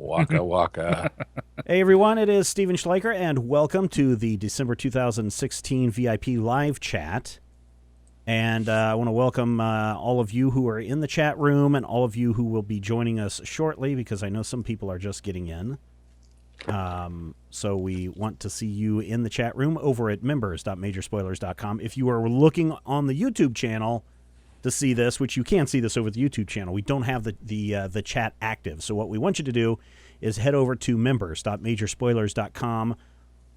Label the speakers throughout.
Speaker 1: Waka waka.
Speaker 2: Hey everyone, it is Steven Schleicher, and welcome to the December 2016 VIP live chat. And I want to welcome all of you who are in the chat room and all of you who will be joining us shortly, because I know some people are just getting in. So we want to see you in the chat room over at members.majorspoilers.com. If you are looking on the YouTube channel to see this, which you can see this over the YouTube channel, we don't have the chat active. So what we want you to do is head over to members.majorspoilers.com.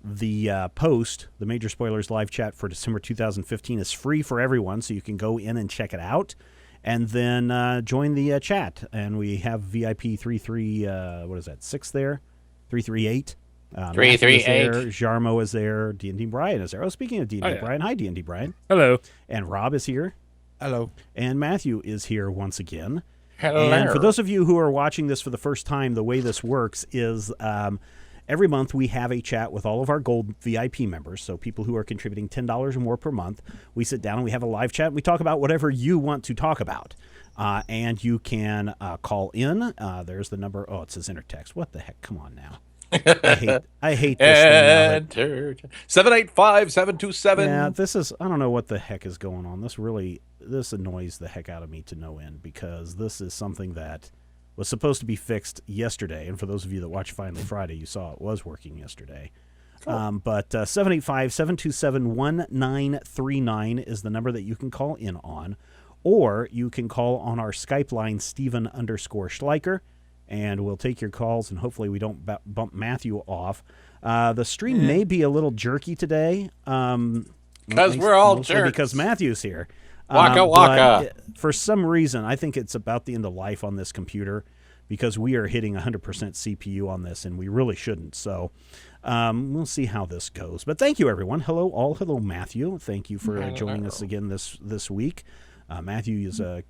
Speaker 2: The post, the Major Spoilers live chat for December 2015, is free for everyone, so you can go in and check it out, and then join the chat. And we have VIP 33, what is that, 6 there? 338.
Speaker 1: 338.
Speaker 2: Jarmo is there. D&D Brian is there. Oh, speaking of D&D Brian, hi D&D Brian.
Speaker 3: Hello.
Speaker 2: And Rob is here.
Speaker 4: Hello.
Speaker 2: And Matthew is here once again.
Speaker 1: Hello.
Speaker 2: And for those of you who are watching this for the first time, the way this works is every month we have a chat with all of our gold VIP members, so people who are contributing $10 or more per month. We sit down and we have a live chat, and we talk about whatever you want to talk about. And you can call in. There's the number. Oh, it says intertext. What the heck? Come on now. I hate this thing.
Speaker 1: 785-727.
Speaker 2: Yeah, this is, I don't know what the heck is going on. This annoys the heck out of me to no end, because this is something that was supposed to be fixed yesterday. And for those of you that watched Finally Friday, you saw it was working yesterday. Cool. But 785-727-1939 is the number that you can call in on. Or you can call on our Skype line, Steven_Schleicher. And we'll take your calls, and hopefully we don't bump Matthew off. The stream may be a little jerky today.
Speaker 1: Because we're all jerks.
Speaker 2: Because Matthew's here.
Speaker 1: Waka waka.
Speaker 2: For some reason, I think it's about the end of life on this computer, because we are hitting 100% CPU on this, and we really shouldn't. So we'll see how this goes. But thank you, everyone. Hello, all. Hello, Matthew. Thank you for joining us again this week. Matthew is a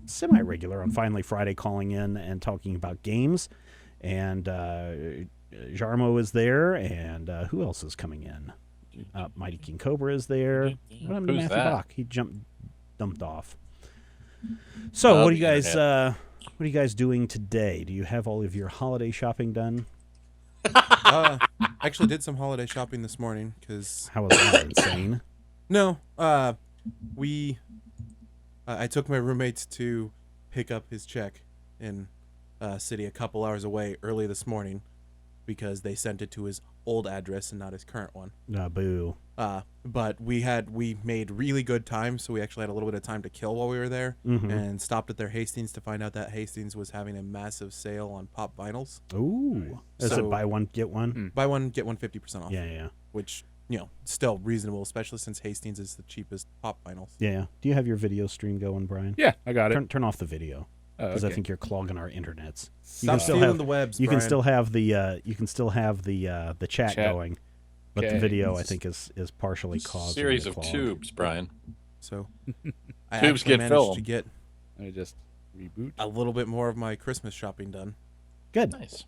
Speaker 2: semi-regular on Finally Friday, calling in and talking about games. And Jarmo is there, and who else is coming in? Mighty King Cobra is there. What happened to
Speaker 1: Who's
Speaker 2: Matthew
Speaker 1: that?
Speaker 2: Bach? He dumped off. So what are you guys doing today? Do you have all of your holiday shopping done?
Speaker 4: Actually did some holiday shopping this morning, because
Speaker 2: How was that? Insane.
Speaker 4: no, I took my roommates to pick up his check in a city a couple hours away early this morning, because they sent it to his old address and not his current one.
Speaker 2: Boo.
Speaker 4: But we made really good time, so we actually had a little bit of time to kill while we were there, and stopped at their Hastings to find out that Hastings was having a massive sale on pop vinyls.
Speaker 2: Ooh. Is it
Speaker 4: So-
Speaker 2: buy one, get one?
Speaker 4: Buy one, get one 50% off.
Speaker 2: Yeah.
Speaker 4: Which, still reasonable, especially since Hastings is the cheapest pop vinyls.
Speaker 2: Yeah. Do you have your video stream going, Brian?
Speaker 3: Yeah, I got it.
Speaker 2: Turn off the video, because I
Speaker 3: Okay.
Speaker 2: think you're clogging our internets.
Speaker 4: Stop stealing the webs,
Speaker 2: You can
Speaker 4: Brian.
Speaker 2: still have the chat going, but the
Speaker 3: Okay.
Speaker 2: video I think is partially caused.
Speaker 1: Series of tubes, Brian.
Speaker 4: So I
Speaker 1: Tubes
Speaker 4: actually
Speaker 1: get
Speaker 4: managed
Speaker 1: filled.
Speaker 4: to get
Speaker 3: Let me just reboot.
Speaker 4: a little bit more of my Christmas shopping done,
Speaker 2: Good.
Speaker 1: Nice.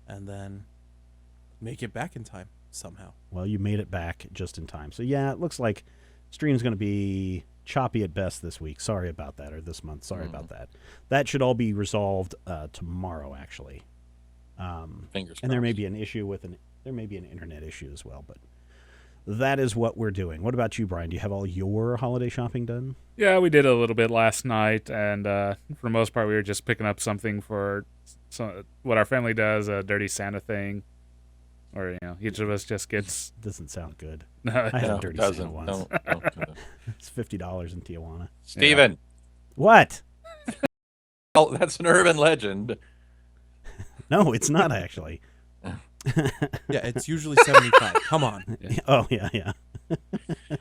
Speaker 4: and then make it back in time somehow.
Speaker 2: Well, you made it back just in time. So yeah, it looks like stream's going to be choppy at best this week. Sorry about that, or this month. Sorry about that. That should all be resolved tomorrow, actually.
Speaker 1: Fingers
Speaker 2: And there may
Speaker 1: crossed.
Speaker 2: be an issue with there may be an internet issue as well, but that is what we're doing. What about you, Brian? Do you have all your holiday shopping done?
Speaker 3: Yeah, we did a little bit last night, and for the most part, we were just picking up something for what our family does, a dirty Santa thing. Or, each of us just gets...
Speaker 2: Doesn't sound good.
Speaker 3: No,
Speaker 2: I had
Speaker 1: No,
Speaker 2: a dirty
Speaker 1: it doesn't.
Speaker 2: Santa once.
Speaker 1: Don't do it.
Speaker 2: It's $50 in Tijuana.
Speaker 1: Steven.
Speaker 2: What?
Speaker 1: Oh, that's an urban legend.
Speaker 2: No, it's not actually.
Speaker 4: Yeah, it's usually 75. Come on.
Speaker 2: Oh, yeah.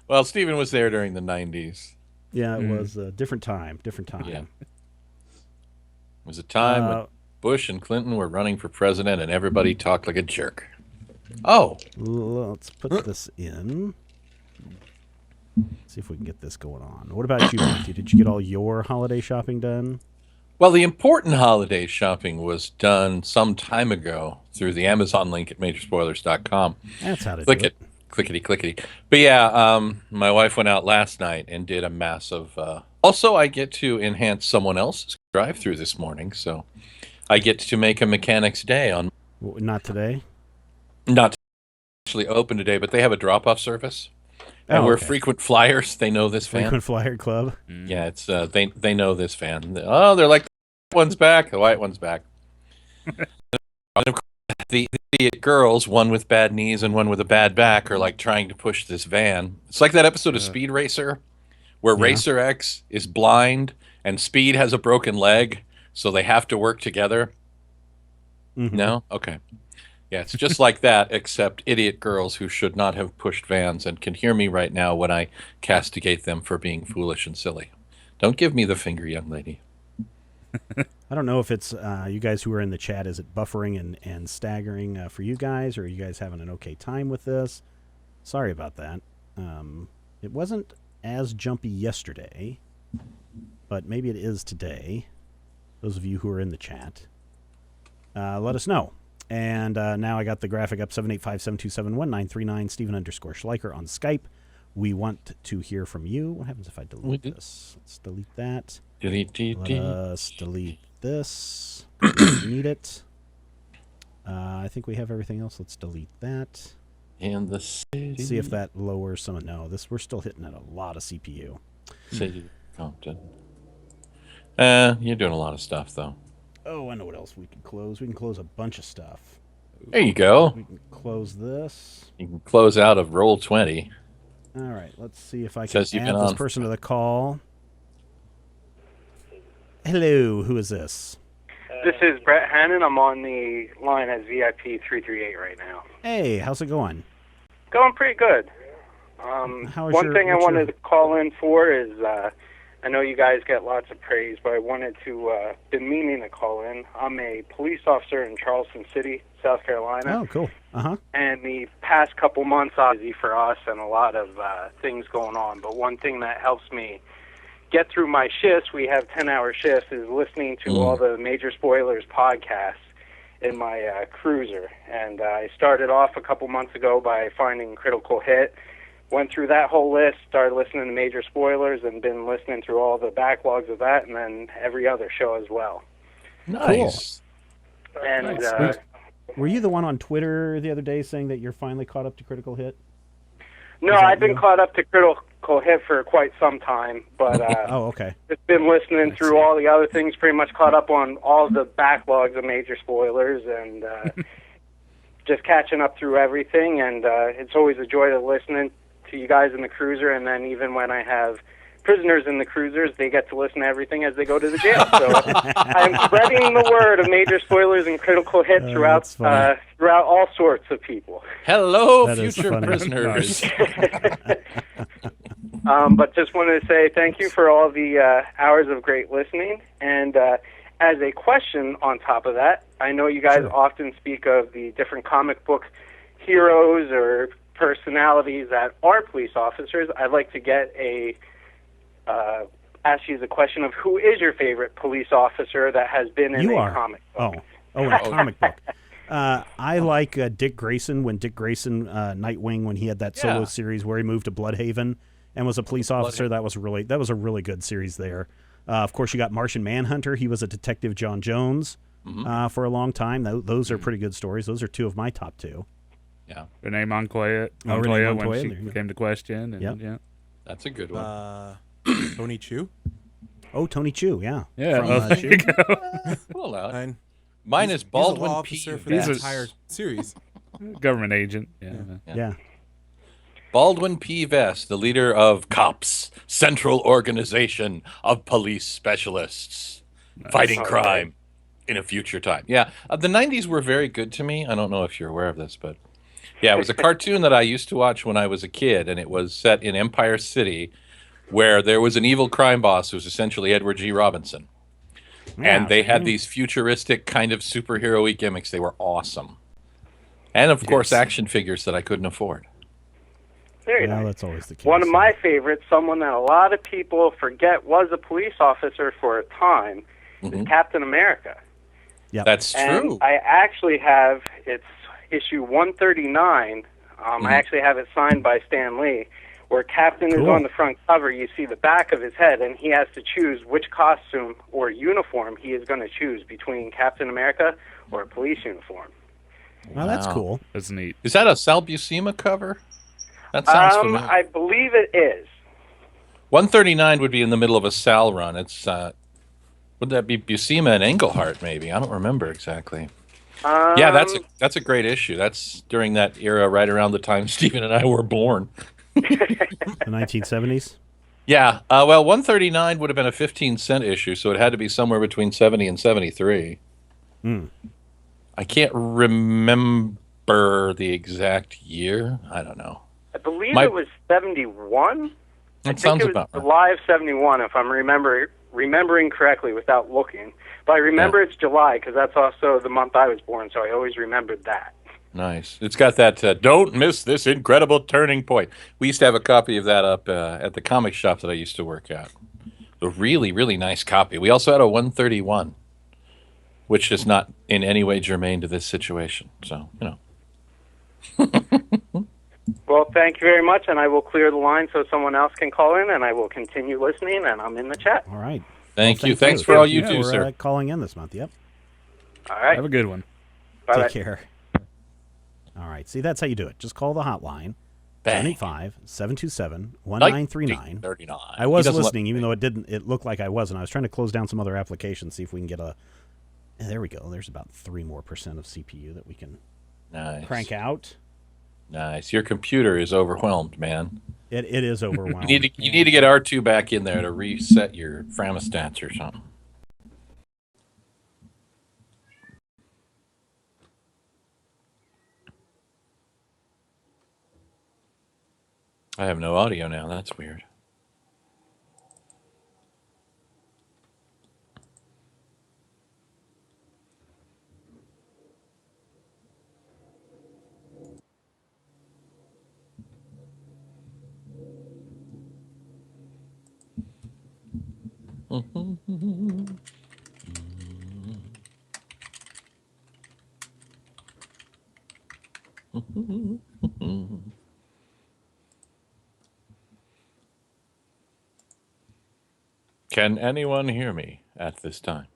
Speaker 1: Well, Steven was there during the 90s.
Speaker 2: Yeah, it was a different time.
Speaker 1: Yeah. It was a time when Bush and Clinton were running for president and everybody talked like a jerk. Oh.
Speaker 2: Let's put this in. See if we can get this going on. What about you, Matthew? Did you get all your holiday shopping done?
Speaker 1: Well, the important holiday shopping was done some time ago through the Amazon link at majorspoilers.com.
Speaker 2: That's how to
Speaker 1: Click
Speaker 2: do
Speaker 1: it. Clickety, clickety. But yeah, my wife went out last night and did a massive... also, I get to enhance someone else's drive-through this morning, so I get to make a mechanic's day on
Speaker 2: Not today.
Speaker 1: not actually open today, but they have a drop-off service, and we're
Speaker 2: okay.
Speaker 1: frequent flyers. They know this fan.
Speaker 2: Frequent Flyer Club.
Speaker 1: Yeah, it's they know this fan. Oh, they're like, the one's back, the white one's back. And of course, the idiot girls, one with bad knees and one with a bad back, are like trying to push this van. It's like that episode of Speed Racer, where
Speaker 2: Yeah.
Speaker 1: Racer X is blind and Speed has a broken leg, so they have to work together.
Speaker 2: Mhm.
Speaker 1: No, okay. Yeah, it's just like that, except idiot girls who should not have pushed vans and can hear me right now when I castigate them for being foolish and silly. Don't give me the finger, young lady.
Speaker 2: I don't know if it's you guys who are in the chat. Is it buffering and staggering for you guys, or are you guys having an okay time with this? Sorry about that. It wasn't as jumpy yesterday, but maybe it is today. Those of you who are in the chat, let us know. And now I got the graphic up, 785-727-1939, Steven_Schleicher on Skype. We want to hear from you. What happens if I delete this? Let's delete that. Let us delete this. We need it. I think we have everything else. Let's delete that.
Speaker 1: In the city.
Speaker 2: See if that lowers some. No, we're still hitting at a lot of CPU.
Speaker 1: City of Compton. You're doing a lot of stuff, though.
Speaker 2: Oh, I know what else we can close. We can close a bunch of stuff.
Speaker 1: There you go.
Speaker 2: We can close this.
Speaker 1: You can close out of roll 20.
Speaker 2: All right, let's see if I can
Speaker 1: Says you've
Speaker 2: add
Speaker 1: been
Speaker 2: this
Speaker 1: on.
Speaker 2: person to the call. Hello, who is this?
Speaker 5: This is Brett Hannon. I'm on the line as VIP 338 right now.
Speaker 2: Hey, how's it going?
Speaker 5: Going pretty good.
Speaker 2: How is
Speaker 5: One
Speaker 2: your-
Speaker 5: thing I
Speaker 2: what's
Speaker 5: wanted
Speaker 2: your-
Speaker 5: to call in for is I know you guys get lots of praise, but I wanted to, been meaning to call in. I'm a police officer in Charleston City, South Carolina.
Speaker 2: Oh, cool. Uh-huh.
Speaker 5: And the past couple months are busy for us and a lot of things going on. But one thing that helps me get through my shifts, we have 10-hour shifts, is listening to all the Major Spoilers podcasts in my cruiser. And I started off a couple months ago by finding Critical Hit, went through that whole list, started listening to Major Spoilers, and been listening through all the backlogs of that, and then every other show as well.
Speaker 1: Nice.
Speaker 5: And
Speaker 2: Were you the one on Twitter the other day saying that you're finally caught up to Critical Hit?
Speaker 5: no,
Speaker 2: Is that
Speaker 5: I've been
Speaker 2: you?
Speaker 5: caught up to Critical Hit for quite some time, but
Speaker 2: Oh, okay.
Speaker 5: just been listening through all the other things, pretty much caught up on all the backlogs of Major Spoilers, and just catching up through everything. And it's always a joy to listening to you guys in the cruiser, and then even when I have prisoners in the cruisers, they get to listen to everything as they go to the jail. So I'm spreading the word of Major Spoilers and Critical Hit throughout
Speaker 2: that's funny.
Speaker 5: throughout all sorts of people.
Speaker 1: Hello,
Speaker 2: That is
Speaker 1: future
Speaker 2: funny.
Speaker 1: prisoners.
Speaker 5: But just wanted to say thank you for all the hours of great listening. And as a question on top of that, I know you guys often speak of the different comic book heroes or personalities that are police officers. I'd like to get ask you the question of who is your favorite police officer that has been in a comic book?
Speaker 2: In a comic book. I like Dick Grayson, when Dick Grayson, Nightwing, when he had that solo
Speaker 1: Yeah.
Speaker 2: series where he moved to Bloodhaven and was a police officer. That was a really good series there. Of course, you got Martian Manhunter. He was a Detective John Jones for a long time. Those are pretty good stories. Those are two of my top two.
Speaker 1: Yeah,
Speaker 3: Renee Montoya,
Speaker 2: Renee
Speaker 3: when
Speaker 2: Montoya,
Speaker 3: she
Speaker 2: there you go.
Speaker 3: came to question. And,
Speaker 2: Yep.
Speaker 3: yeah.
Speaker 1: that's a good one.
Speaker 4: Tony Chu.
Speaker 2: Oh, Tony Chu, yeah.
Speaker 3: Yeah,
Speaker 2: From,
Speaker 3: well, there
Speaker 2: Chu.
Speaker 3: you go.
Speaker 1: Pull out.
Speaker 4: And
Speaker 1: Mine
Speaker 4: he's
Speaker 1: is Baldwin
Speaker 4: a law
Speaker 1: P.
Speaker 4: officer for
Speaker 3: He's
Speaker 4: the
Speaker 3: a-
Speaker 4: entire series.
Speaker 3: Government agent. Yeah.
Speaker 2: Yeah.
Speaker 1: Baldwin P. Vest, the leader of COPS, Central Organization of Police Specialists, fighting crime in a future time. Yeah, the 90s were very good to me. I don't know if you're aware of this, but yeah, it was a cartoon that I used to watch when I was a kid, and it was set in Empire City, where there was an evil crime boss who was essentially Edward G. Robinson. And they had these futuristic kind of superhero-y gimmicks. They were awesome. And, of course, action figures that I couldn't afford.
Speaker 5: Very
Speaker 2: Yeah,
Speaker 5: nice.
Speaker 2: that's always the case.
Speaker 5: One of my favorites, someone that a lot of people forget was a police officer for a time, is Captain America.
Speaker 1: That's true.
Speaker 5: And I actually have, it's issue 139. I actually have it signed by Stan Lee, Or Captain is
Speaker 2: Cool.
Speaker 5: on the front cover, you see the back of his head, and he has to choose which costume or uniform he is going to choose between Captain America or a police uniform.
Speaker 2: Well, that's
Speaker 1: Wow.
Speaker 2: cool.
Speaker 3: That's neat.
Speaker 1: Is that a Sal Buscema cover? That sounds familiar.
Speaker 5: I believe it is.
Speaker 1: 139 would be in the middle of a Sal run. It's would that be Buscema and Englehart? Maybe I don't remember exactly. Yeah, that's a great issue. That's during that era, right around the time Stephen and I were born.
Speaker 2: The 1970s.
Speaker 1: Yeah, well, 139 would have been a 15-cent issue, so it had to be somewhere between 70 and 73. I can't remember the exact year. I don't know.
Speaker 5: I believe
Speaker 1: My-
Speaker 5: it was 71. I
Speaker 1: That
Speaker 5: think
Speaker 1: sounds
Speaker 5: it was
Speaker 1: about right.
Speaker 5: July of 71, if I'm remembering correctly without looking. But I remember it's July because that's also the month I was born, so I always remembered that.
Speaker 1: Nice. It's got that don't miss this incredible turning point. We used to have a copy of that up at the comic shop that I used to work at. A really, really nice copy. We also had a 131, which is not in any way germane to this situation. So,
Speaker 5: Well, thank you very much, and I will clear the line so someone else can call in, and I will continue listening, and I'm in the chat.
Speaker 2: All right.
Speaker 1: Thank you.
Speaker 2: Well,
Speaker 1: Thanks for all you
Speaker 2: for
Speaker 1: do, sir.
Speaker 2: calling in this month. Yep.
Speaker 5: All right.
Speaker 3: Have a good one.
Speaker 5: Bye-bye.
Speaker 2: Take care. All right. See, that's how you do it. Just call the hotline.
Speaker 1: Bang.
Speaker 2: 785-727-1939.
Speaker 1: 39.
Speaker 2: I was
Speaker 1: He doesn't let
Speaker 2: listening,
Speaker 1: me
Speaker 2: even
Speaker 1: think.
Speaker 2: though it didn't. It looked like I wasn't. I was trying to close down some other applications, see if we can get a. There we go. There's about 3% more of CPU that we can
Speaker 1: Nice.
Speaker 2: crank out.
Speaker 1: Nice. Your computer is overwhelmed, man.
Speaker 2: It is overwhelming.
Speaker 1: You need to get R2 back in there to reset your Framistats or something. I have no audio now. That's weird. Can anyone hear me at this time?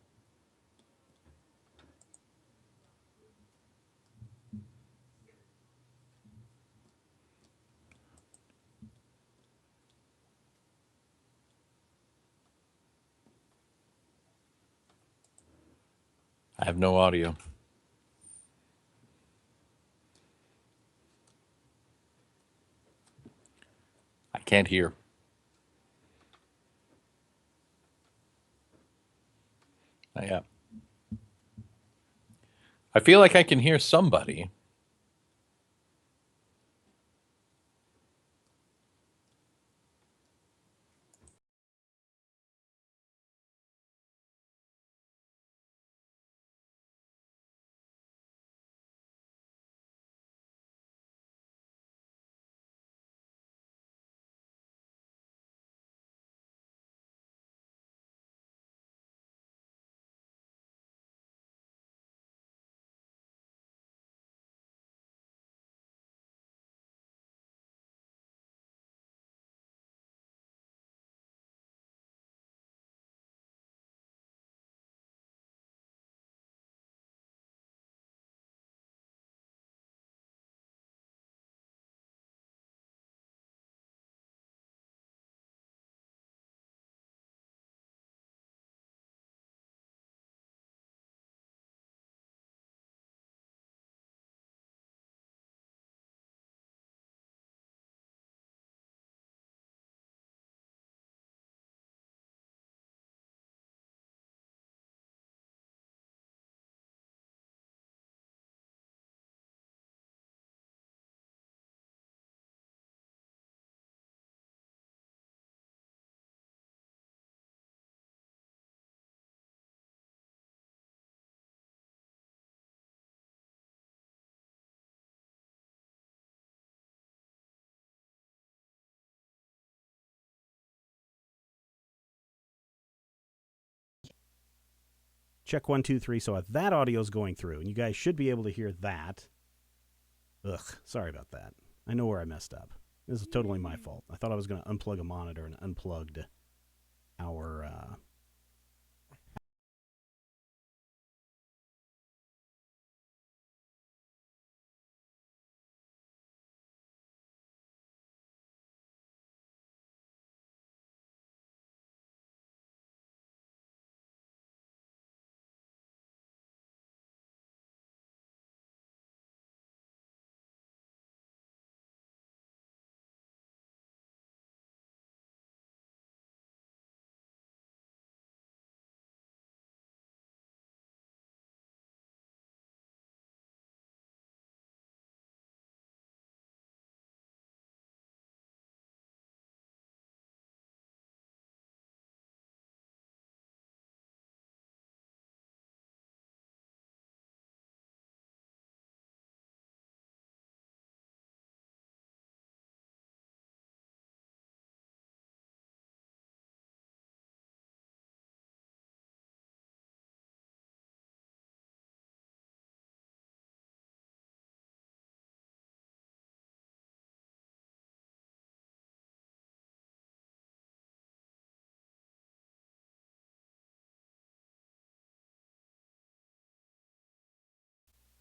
Speaker 1: I have no audio. I can't hear. Yeah. I feel like I can hear somebody.
Speaker 2: Check 1, 2, 3. So if that audio is going through, and you guys should be able to hear that. Ugh, sorry about that. I know where I messed up. This is totally my fault. I thought I was going to unplug a monitor and unplugged our...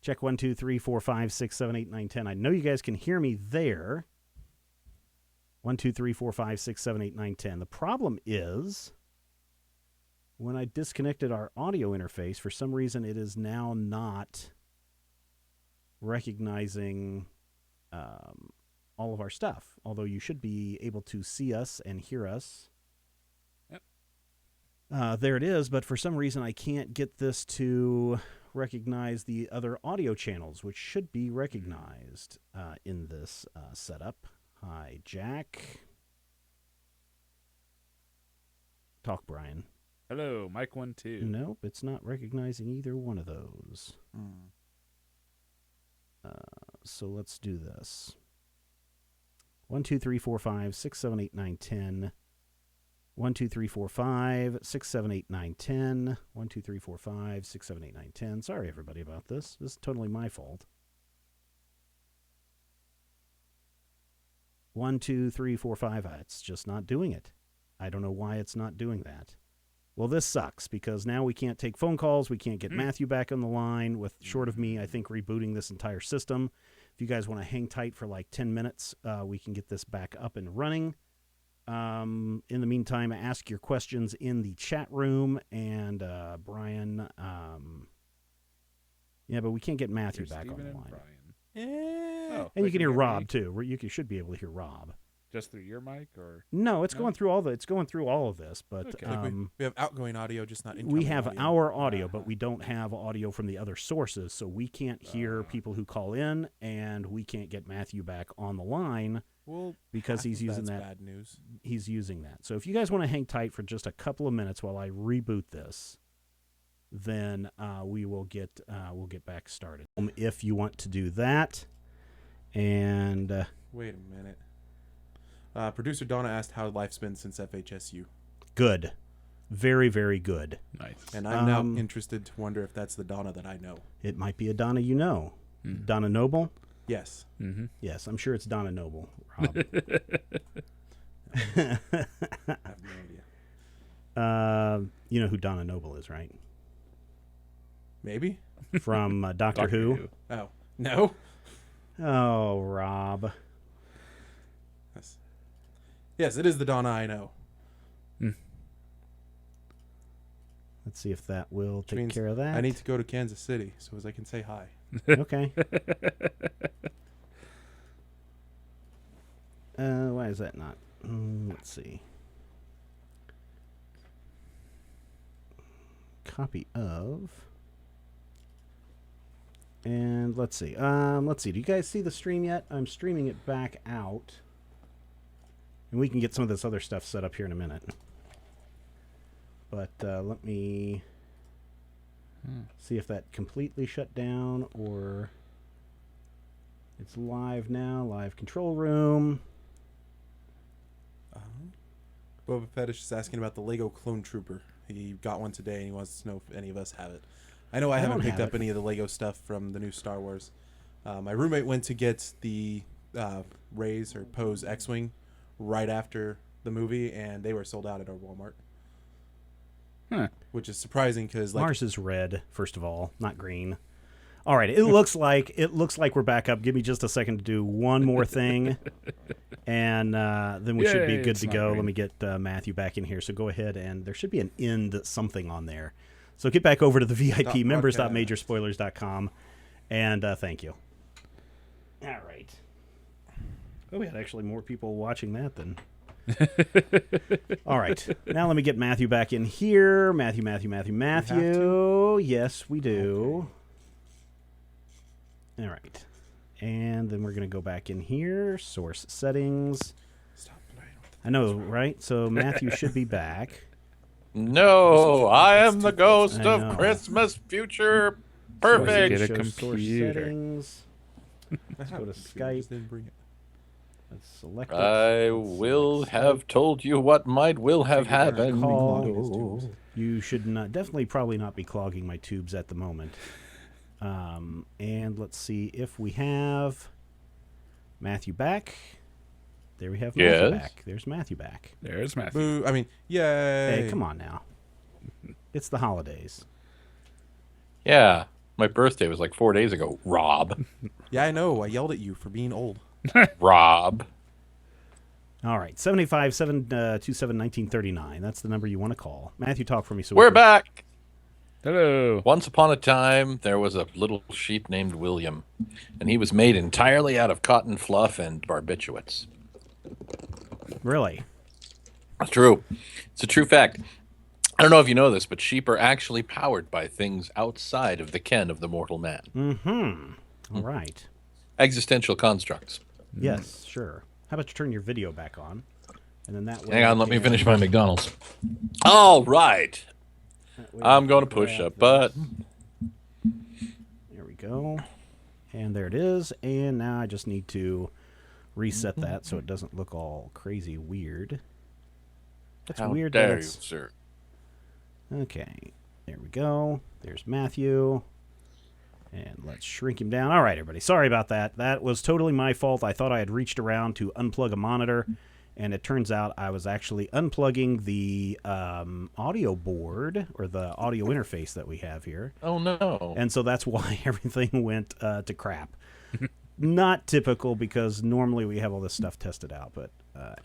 Speaker 2: Check 1, 2, 3, 4, 5, 6, 7, 8, 9, 10. I know you guys can hear me there. 1, 2, 3, 4, 5, 6, 7, 8, 9, 10. The problem is when I disconnected our audio interface, for some reason it is now not recognizing all of our stuff, although you should be able to see us and hear us.
Speaker 3: Yep.
Speaker 2: There it is, but for some reason I can't get this to recognize the other audio channels, which should be recognized in this setup. Hi, Jack. Talk, Brian.
Speaker 3: Hello, Mike 1 2.
Speaker 2: Nope, it's not recognizing either one of those. So let's do this. 1, 2, 3, 4, 5, 6, 7, 8, 9, 10. 1, 2, 3, 4, 5, 6, 7, 8, 9, 10. 1, 2, 3, 4, 5, 6, 7, 8, 9, 10. Sorry, everybody, about this. This is totally my fault. 1, 2, 3, 4, 5. It's just not doing it. I don't know why it's not doing that. Well, this sucks because now we can't take phone calls. We can't get Matthew back on the line with, short of me, I think, rebooting this entire system. If you guys want to hang tight for like 10 minutes, we can get this back up and running. In the meantime, ask your questions in the chat room. And Brian, yeah, but we can't get Matthew
Speaker 3: Here's
Speaker 2: back
Speaker 3: Steven
Speaker 2: on the
Speaker 3: and
Speaker 2: line.
Speaker 3: Brian.
Speaker 4: Yeah.
Speaker 2: And you
Speaker 3: they
Speaker 2: can hear
Speaker 3: me?
Speaker 2: Rob too. You should be able to hear Rob.
Speaker 3: Just through your mic, or
Speaker 2: No, it's
Speaker 3: No?
Speaker 2: going through all the. It's going through all of this, but
Speaker 3: Okay.
Speaker 4: Like we have outgoing audio, just not incoming
Speaker 2: we have
Speaker 4: audio.
Speaker 2: our audio, but we don't have audio from the other sources, so we can't hear people who call in, and we can't get Matthew back on the line
Speaker 4: Well,
Speaker 2: because he's using
Speaker 4: that's
Speaker 2: that.
Speaker 4: bad news.
Speaker 2: He's using that. So if you guys want to hang tight for just a couple of minutes while I reboot this, then we'll get back started. If you want to do that, and
Speaker 4: Wait a minute. Producer Donna asked how life's been since FHSU,
Speaker 2: good, very, very good.
Speaker 3: nice.
Speaker 4: and I'm now interested to wonder if that's the Donna that I know.
Speaker 2: It might be a Donna you know, Donna Noble.
Speaker 4: Yes.
Speaker 3: Mm-hmm.
Speaker 2: Yes, I'm sure it's Donna Noble. Rob.
Speaker 4: I have no idea.
Speaker 2: You know who Donna Noble is, right?
Speaker 4: Maybe.
Speaker 2: From Doctor Who.
Speaker 4: Oh no.
Speaker 2: Oh, Rob.
Speaker 4: Yes, it is the Donna I know.
Speaker 2: Let's see if that will
Speaker 4: Which
Speaker 2: take
Speaker 4: means
Speaker 2: care of that.
Speaker 4: I need to go to Kansas City so as I can say hi.
Speaker 2: Okay. Why is that not? Let's see. Copy of. And let's see. Let's see. Do you guys see the stream yet? I'm streaming it back out. And we can get some of this other stuff set up here in a minute. But let me see if that completely shut down or it's live now. Live control room.
Speaker 4: Boba Fetish is asking about the Lego Clone Trooper. He got one today and he wants to know if any of us have it. I haven't
Speaker 2: don't
Speaker 4: picked
Speaker 2: have
Speaker 4: up
Speaker 2: it.
Speaker 4: any of the Lego stuff from the new Star Wars. My roommate went to get the Ray's or Poe's X-wing right after the movie, and they were sold out at our Walmart.
Speaker 3: Huh.
Speaker 4: Which is surprising because like
Speaker 2: Mars is red, first of all, not green. All right, it looks like we're back up. Give me just a second to do one more thing, and then we should be
Speaker 3: Yay,
Speaker 2: good
Speaker 3: it's
Speaker 2: to
Speaker 3: not
Speaker 2: go.
Speaker 3: green.
Speaker 2: Let me get Matthew back in here. So go ahead, and there should be an end something on there. So get back over to the VIP members.majorspoilers.com, and thank you. All right. Oh, we had actually more people watching that than. All right. Now let me get Matthew back in here. Matthew. Yes, we do. All right. And then we're going to go back in here. Source settings.
Speaker 4: stop playing with
Speaker 2: I know, right? So Matthew should be back.
Speaker 1: No, I am the ghost
Speaker 2: I
Speaker 1: of
Speaker 2: know.
Speaker 1: Christmas future.
Speaker 3: Get
Speaker 1: Perfect.
Speaker 3: a
Speaker 2: Show source
Speaker 3: computer.
Speaker 2: settings.
Speaker 4: Let's
Speaker 2: go to Skype.
Speaker 4: Didn't bring it.
Speaker 2: Let's select it.
Speaker 1: I
Speaker 2: Let's
Speaker 1: will
Speaker 2: select
Speaker 1: have told you what might will have happened.
Speaker 2: Call. You should not, definitely probably not be clogging my tubes at the moment. And let's see if we have Matthew back. There we have Matthew
Speaker 1: Yes.
Speaker 2: back. There's Matthew back.
Speaker 3: There's Matthew.
Speaker 4: Boo! I mean, yay!
Speaker 2: Hey, come on now. It's the holidays.
Speaker 1: Yeah, my birthday was like 4 days ago. Rob.
Speaker 4: Yeah, I know. I yelled at you for being old.
Speaker 1: Rob.
Speaker 2: All right, 785-727-1939. That's the number you want to call. Matthew, talk for me. So we
Speaker 1: We're
Speaker 2: can-
Speaker 1: back.
Speaker 3: Hello.
Speaker 1: Once upon a time, there was a little sheep named William, and he was made entirely out of cotton fluff and barbiturates.
Speaker 2: Really?
Speaker 1: It's true. It's a true fact. I don't know if you know this, but sheep are actually powered by things outside of the ken of the mortal man.
Speaker 2: All right.
Speaker 1: Existential constructs.
Speaker 2: Yes, sure. How about you turn your video back on? And then that way.
Speaker 1: Hang on,
Speaker 2: we
Speaker 1: let me
Speaker 2: can-
Speaker 1: finish my McDonald's. All right.
Speaker 2: that way
Speaker 1: I'm
Speaker 2: we
Speaker 1: going to
Speaker 2: can
Speaker 1: push
Speaker 2: grab
Speaker 1: a
Speaker 2: this.
Speaker 1: button.
Speaker 2: There we go. And there it is. And now I just need to reset that so it doesn't look all crazy weird. That's
Speaker 1: How
Speaker 2: weird. that
Speaker 1: dare you,
Speaker 2: it's-
Speaker 1: sir?
Speaker 2: Okay. There we go. There's Matthew. And let's shrink him down. All right, everybody. Sorry about that. That was totally my fault. I thought I had reached around to unplug a monitor, and it turns out I was actually unplugging the audio board or the audio interface that we have here.
Speaker 1: Oh, no.
Speaker 2: And so that's why everything went to crap. Not typical because normally we have all this stuff tested out, but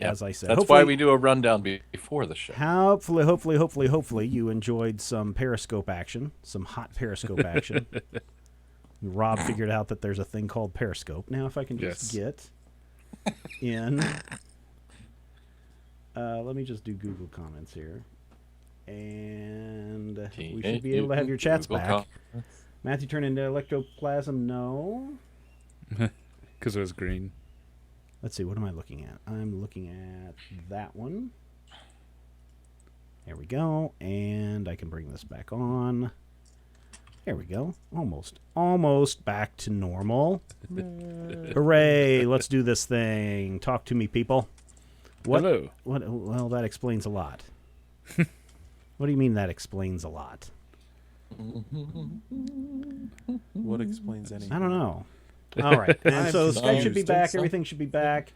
Speaker 1: Yep.
Speaker 2: as I said,
Speaker 1: That's
Speaker 2: hopefully,
Speaker 1: why we do a rundown before the show.
Speaker 2: hopefully you enjoyed some Periscope action, some hot Periscope action. Rob figured out that there's a thing called Periscope. Now, if I can just get in, let me just do Google comments here, and we should be able to have your chats back. Matthew turned into ectoplasm. No.
Speaker 3: Because it was green.
Speaker 2: Let's see, what am I looking at? I'm looking at that one. There we go. And I can bring this back on. There we go. Almost back to normal. Hooray, let's do this thing. Talk to me, people.
Speaker 3: Hello.
Speaker 2: Well, that explains a lot. What do you mean that explains a lot?
Speaker 4: What explains anything?
Speaker 2: I don't know. All right. And
Speaker 4: I'm
Speaker 2: so Skype should be
Speaker 4: confused.
Speaker 2: back. Everything should be back.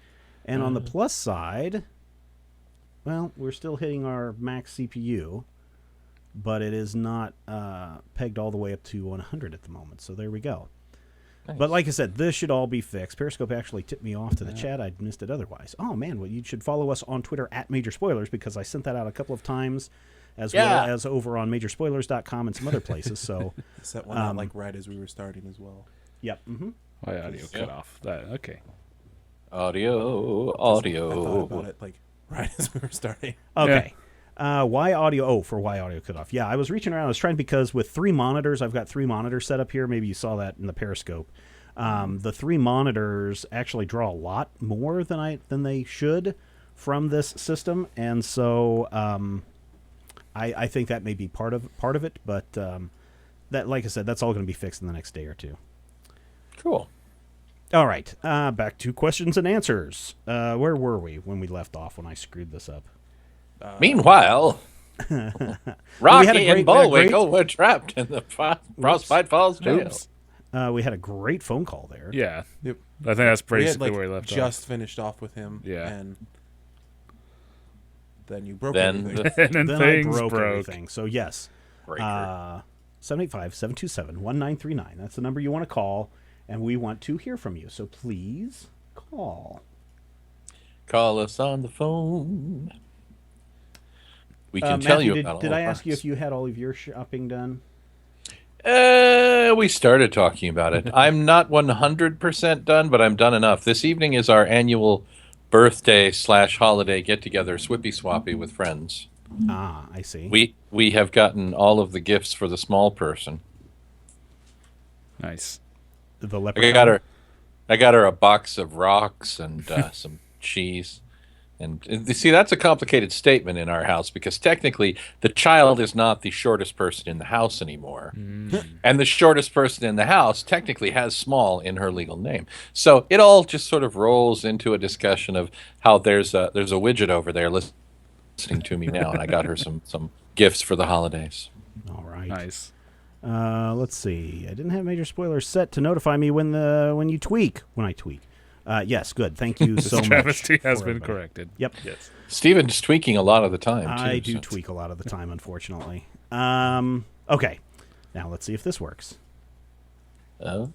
Speaker 2: And on the plus side, well, we're still hitting our max CPU, but it is not pegged all the way up to 100 at the moment. So there we go.
Speaker 1: Nice.
Speaker 2: But like I said, this should all be fixed. Periscope actually tipped me off to the chat. I'd missed it otherwise. Oh, man. Well, you should follow us on Twitter at Major Spoilers because I sent that out a couple of times as well as over on majorspoilers.com and some other places. So,
Speaker 4: Set one out like right as we were starting as well.
Speaker 2: yep.
Speaker 3: Why audio cut off? That okay.
Speaker 1: Audio.
Speaker 4: I thought about
Speaker 1: Audio.
Speaker 4: it like right as we were starting.
Speaker 2: Okay. Why audio? Oh, for why audio cut off. Yeah, I was reaching around. I was trying because with three monitors, I've got three monitors set up here. Maybe you saw that in the Periscope. The three monitors actually draw a lot more than they should from this system, and so I think that may be part of it. But that, like I said, that's all going to be fixed in the next day or two.
Speaker 1: Cool.
Speaker 2: All right, back to questions and answers. Where were we when we left off when I screwed this up?
Speaker 1: Meanwhile, Rocky
Speaker 2: we had a great-
Speaker 1: and Bullwinkle were trapped in the Frostbite Falls jail.
Speaker 3: Oops.
Speaker 2: We had a great phone call there.
Speaker 3: Yeah.
Speaker 4: Yep.
Speaker 3: I think that's
Speaker 4: We had,
Speaker 3: basically
Speaker 4: like,
Speaker 3: where we left off.
Speaker 4: just finished off with him.
Speaker 3: Yeah.
Speaker 4: And then you broke
Speaker 1: Then
Speaker 4: everything.
Speaker 3: And then
Speaker 2: Then
Speaker 3: things
Speaker 2: I broke
Speaker 3: broke.
Speaker 2: everything. So yes,
Speaker 1: Breaker.
Speaker 2: 785-727-1939. That's the number you want to call, and we want to hear from you. So please call.
Speaker 1: Call us on the phone. We can tell
Speaker 2: Matthew,
Speaker 1: you about all
Speaker 2: did I
Speaker 1: of
Speaker 2: ask you
Speaker 1: us.
Speaker 2: if you had all of your shopping done?
Speaker 1: We started talking about it. I'm not 100% done, but I'm done enough. This evening is our annual birthday/holiday get-together, Swippy Swappy with friends.
Speaker 2: Ah, I see.
Speaker 1: We have gotten all of the gifts for the small person.
Speaker 3: Nice.
Speaker 2: the
Speaker 1: I
Speaker 2: leprechaun.
Speaker 1: got her a box of rocks and some cheese. And you see, that's a complicated statement in our house because technically the child is not the shortest person in the house anymore. And the shortest person in the house technically has small in her legal name. So it all just sort of rolls into a discussion of how there's a widget over there listening to me now, and I got her some gifts for the holidays.
Speaker 2: All right.
Speaker 3: Nice.
Speaker 2: Let's see. I didn't have major spoilers set to notify me when I tweak. Yes, good. Thank you so much.
Speaker 3: Travesty has
Speaker 2: for
Speaker 3: been
Speaker 2: everybody.
Speaker 3: corrected.
Speaker 2: Yep.
Speaker 3: Yes.
Speaker 1: Steven's tweaking a lot of the time, too.
Speaker 2: I do
Speaker 1: so-
Speaker 2: tweak a lot of the time, unfortunately. Okay. Now let's see if this works.
Speaker 1: Oh.